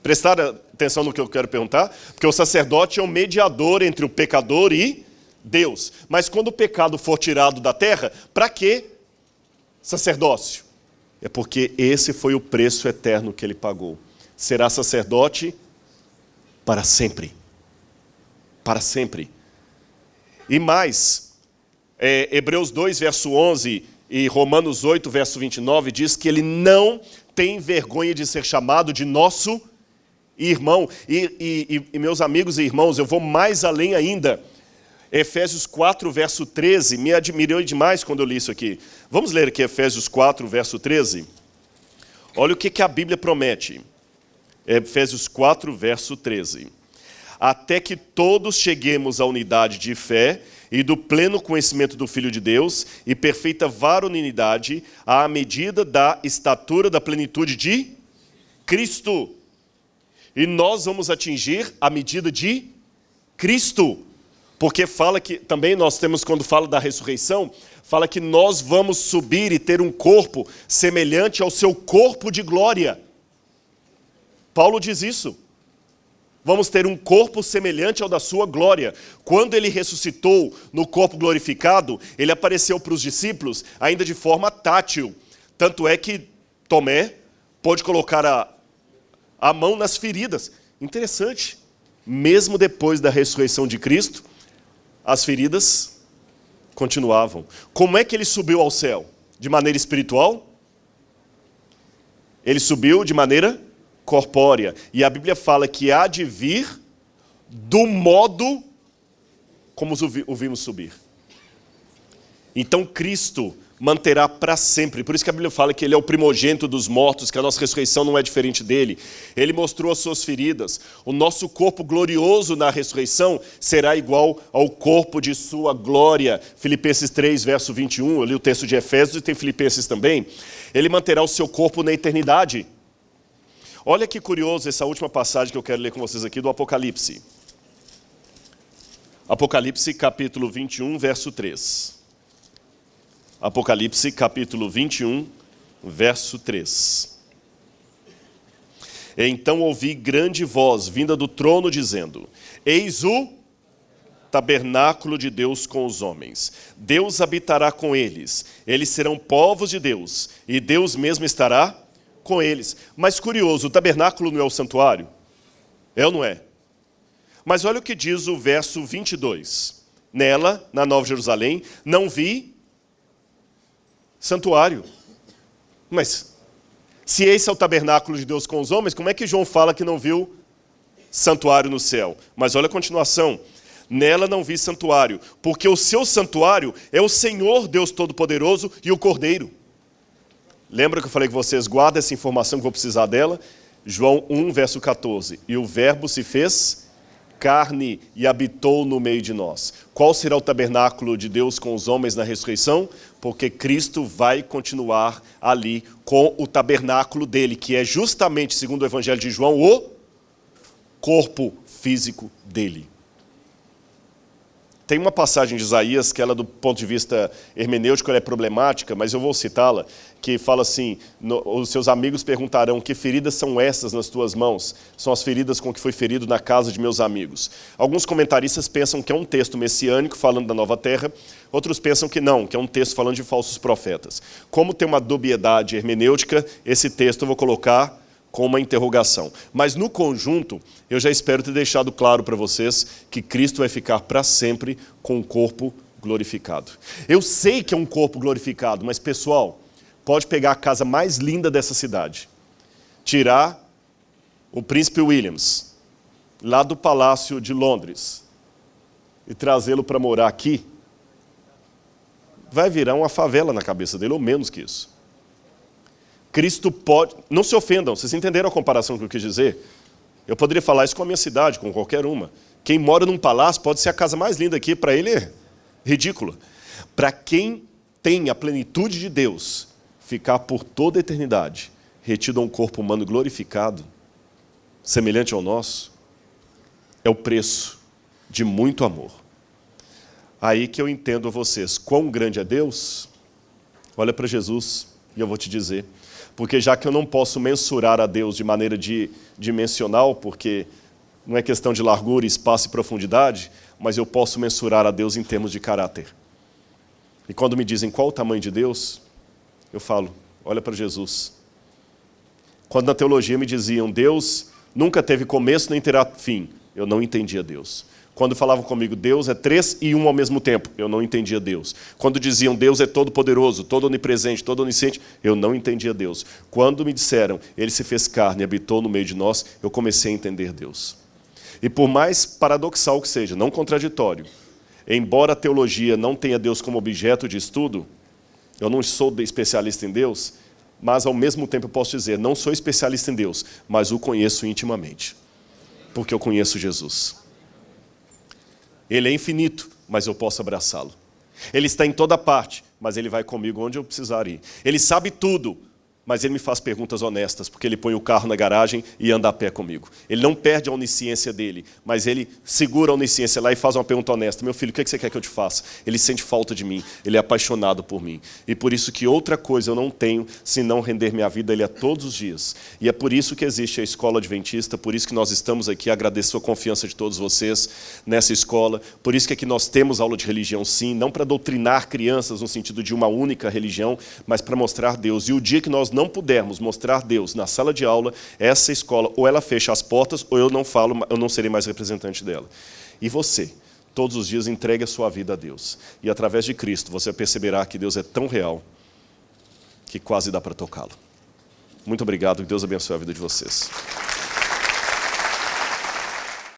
Speaker 2: Prestaram atenção no que eu quero perguntar? Porque o sacerdote é um mediador entre o pecador e Deus. Mas quando o pecado for tirado da terra, para que sacerdócio? É porque esse foi o preço eterno que ele pagou. Será sacerdote para sempre. Para sempre. E mais, Hebreus 2, verso 11 e Romanos 8, verso 29 diz que ele não tem vergonha de ser chamado de nosso irmão. E meus amigos e irmãos, eu vou mais além ainda. Efésios 4, verso 13, me admirou demais quando eu li isso aqui. Vamos ler aqui Efésios 4, verso 13? Olha o que a Bíblia promete. Efésios 4, verso 13. Até que todos cheguemos à unidade de fé e do pleno conhecimento do Filho de Deus e perfeita varonilidade, à medida da estatura da plenitude de Cristo. E nós vamos atingir a medida de Cristo. Porque fala que, também nós temos, quando fala da ressurreição, fala que nós vamos subir e ter um corpo semelhante ao seu corpo de glória. Paulo diz isso. Vamos ter um corpo semelhante ao da sua glória. Quando ele ressuscitou no corpo glorificado, ele apareceu para os discípulos ainda de forma tátil. Tanto é que Tomé pôde colocar a mão nas feridas. Interessante. Mesmo depois da ressurreição de Cristo, as feridas continuavam. Como é que ele subiu ao céu? De maneira espiritual? Ele subiu de maneira corpórea. E a Bíblia fala que há de vir do modo como o vimos subir. Então Cristo manterá para sempre. Por isso que a Bíblia fala que ele é o primogênito dos mortos, que a nossa ressurreição não é diferente dele. Ele mostrou as suas feridas. O nosso corpo glorioso na ressurreição será igual ao corpo de sua glória. Filipenses 3, verso 21, eu li o texto de Efésios e tem Filipenses também. Ele manterá o seu corpo na eternidade. Olha que curioso essa última passagem que eu quero ler com vocês aqui do Apocalipse. Apocalipse capítulo 21, verso 3. Apocalipse, capítulo 21, verso 3. Então ouvi grande voz vinda do trono dizendo: eis o tabernáculo de Deus com os homens. Deus habitará com eles. Eles serão povos de Deus, e Deus mesmo estará com eles. Mas curioso, o tabernáculo não é o santuário? É ou não é? Mas olha o que diz o verso 22. Nela, na Nova Jerusalém, não vi santuário. Mas, se esse é o tabernáculo de Deus com os homens, como é que João fala que não viu santuário no céu? Mas olha a continuação. Nela não vi santuário, porque o seu santuário é o Senhor Deus Todo-Poderoso e o Cordeiro. Lembra que eu falei que vocês guardem essa informação que eu vou precisar dela? João 1, verso 14. E o verbo se fez carne e habitou no meio de nós. Qual será o tabernáculo de Deus com os homens na ressurreição? Porque Cristo vai continuar ali com o tabernáculo dele, que é justamente, segundo o Evangelho de João, o corpo físico dele. Tem uma passagem de Isaías que ela, do ponto de vista hermenêutico, ela é problemática, mas eu vou citá-la, que fala assim, os seus amigos perguntarão, que feridas são essas nas tuas mãos? São as feridas com que foi ferido na casa de meus amigos. Alguns comentaristas pensam que é um texto messiânico, falando da nova terra, outros pensam que não, que é um texto falando de falsos profetas. Como tem uma dubiedade hermenêutica, esse texto eu vou colocar com uma interrogação. Mas no conjunto, eu já espero ter deixado claro para vocês que Cristo vai ficar para sempre com um corpo glorificado. Eu sei que é um corpo glorificado, mas pessoal, pode pegar a casa mais linda dessa cidade, tirar o príncipe Williams, lá do Palácio de Londres, e trazê-lo para morar aqui, vai virar uma favela na cabeça dele, ou menos que isso. Cristo pode... Não se ofendam, vocês entenderam a comparação que eu quis dizer? Eu poderia falar isso com a minha cidade, com qualquer uma. Quem mora num palácio pode ser a casa mais linda aqui, para ele é ridículo. Para quem tem a plenitude de Deus, ficar por toda a eternidade retido a um corpo humano glorificado, semelhante ao nosso, é o preço de muito amor. Aí que eu entendo vocês, quão grande é Deus, olha para Jesus e eu vou te dizer, porque já que eu não posso mensurar a Deus de maneira dimensional, porque não é questão de largura, espaço e profundidade, mas eu posso mensurar a Deus em termos de caráter. E quando me dizem qual o tamanho de Deus, eu falo, olha para Jesus. Quando na teologia me diziam, Deus nunca teve começo nem terá fim, eu não entendia Deus. Quando falavam comigo, Deus é 3 e 1 ao mesmo tempo, eu não entendia Deus. Quando diziam, Deus é todo-poderoso, todo onipresente, todo onisciente, eu não entendia Deus. Quando me disseram, Ele se fez carne e habitou no meio de nós, eu comecei a entender Deus. E por mais paradoxal que seja, não contraditório, embora a teologia não tenha Deus como objeto de estudo, eu não sou especialista em Deus, mas ao mesmo tempo eu posso dizer, não sou especialista em Deus, mas o conheço intimamente, porque eu conheço Jesus. Ele é infinito, mas eu posso abraçá-lo. Ele está em toda parte, mas Ele vai comigo onde eu precisar ir. Ele sabe tudo, mas Ele me faz perguntas honestas, porque Ele põe o carro na garagem e anda a pé comigo. Ele não perde a onisciência dele, mas Ele segura a onisciência lá e faz uma pergunta honesta. Meu filho, o que você quer que eu te faça? Ele sente falta de mim, Ele é apaixonado por mim. E por isso que outra coisa eu não tenho, senão render minha vida a Ele a todos os dias. E é por isso que existe a Escola Adventista, por isso que nós estamos aqui, agradeço a confiança de todos vocês nessa escola, por isso que aqui nós temos aula de religião sim, não para doutrinar crianças no sentido de uma única religião, mas para mostrar Deus. E o dia que nós não pudermos mostrar Deus na sala de aula, essa escola, ou ela fecha as portas, ou eu não serei mais representante dela. E você, todos os dias, entregue a sua vida a Deus. E através de Cristo, você perceberá que Deus é tão real, que quase dá para tocá-lo. Muito obrigado, que Deus abençoe a vida de vocês.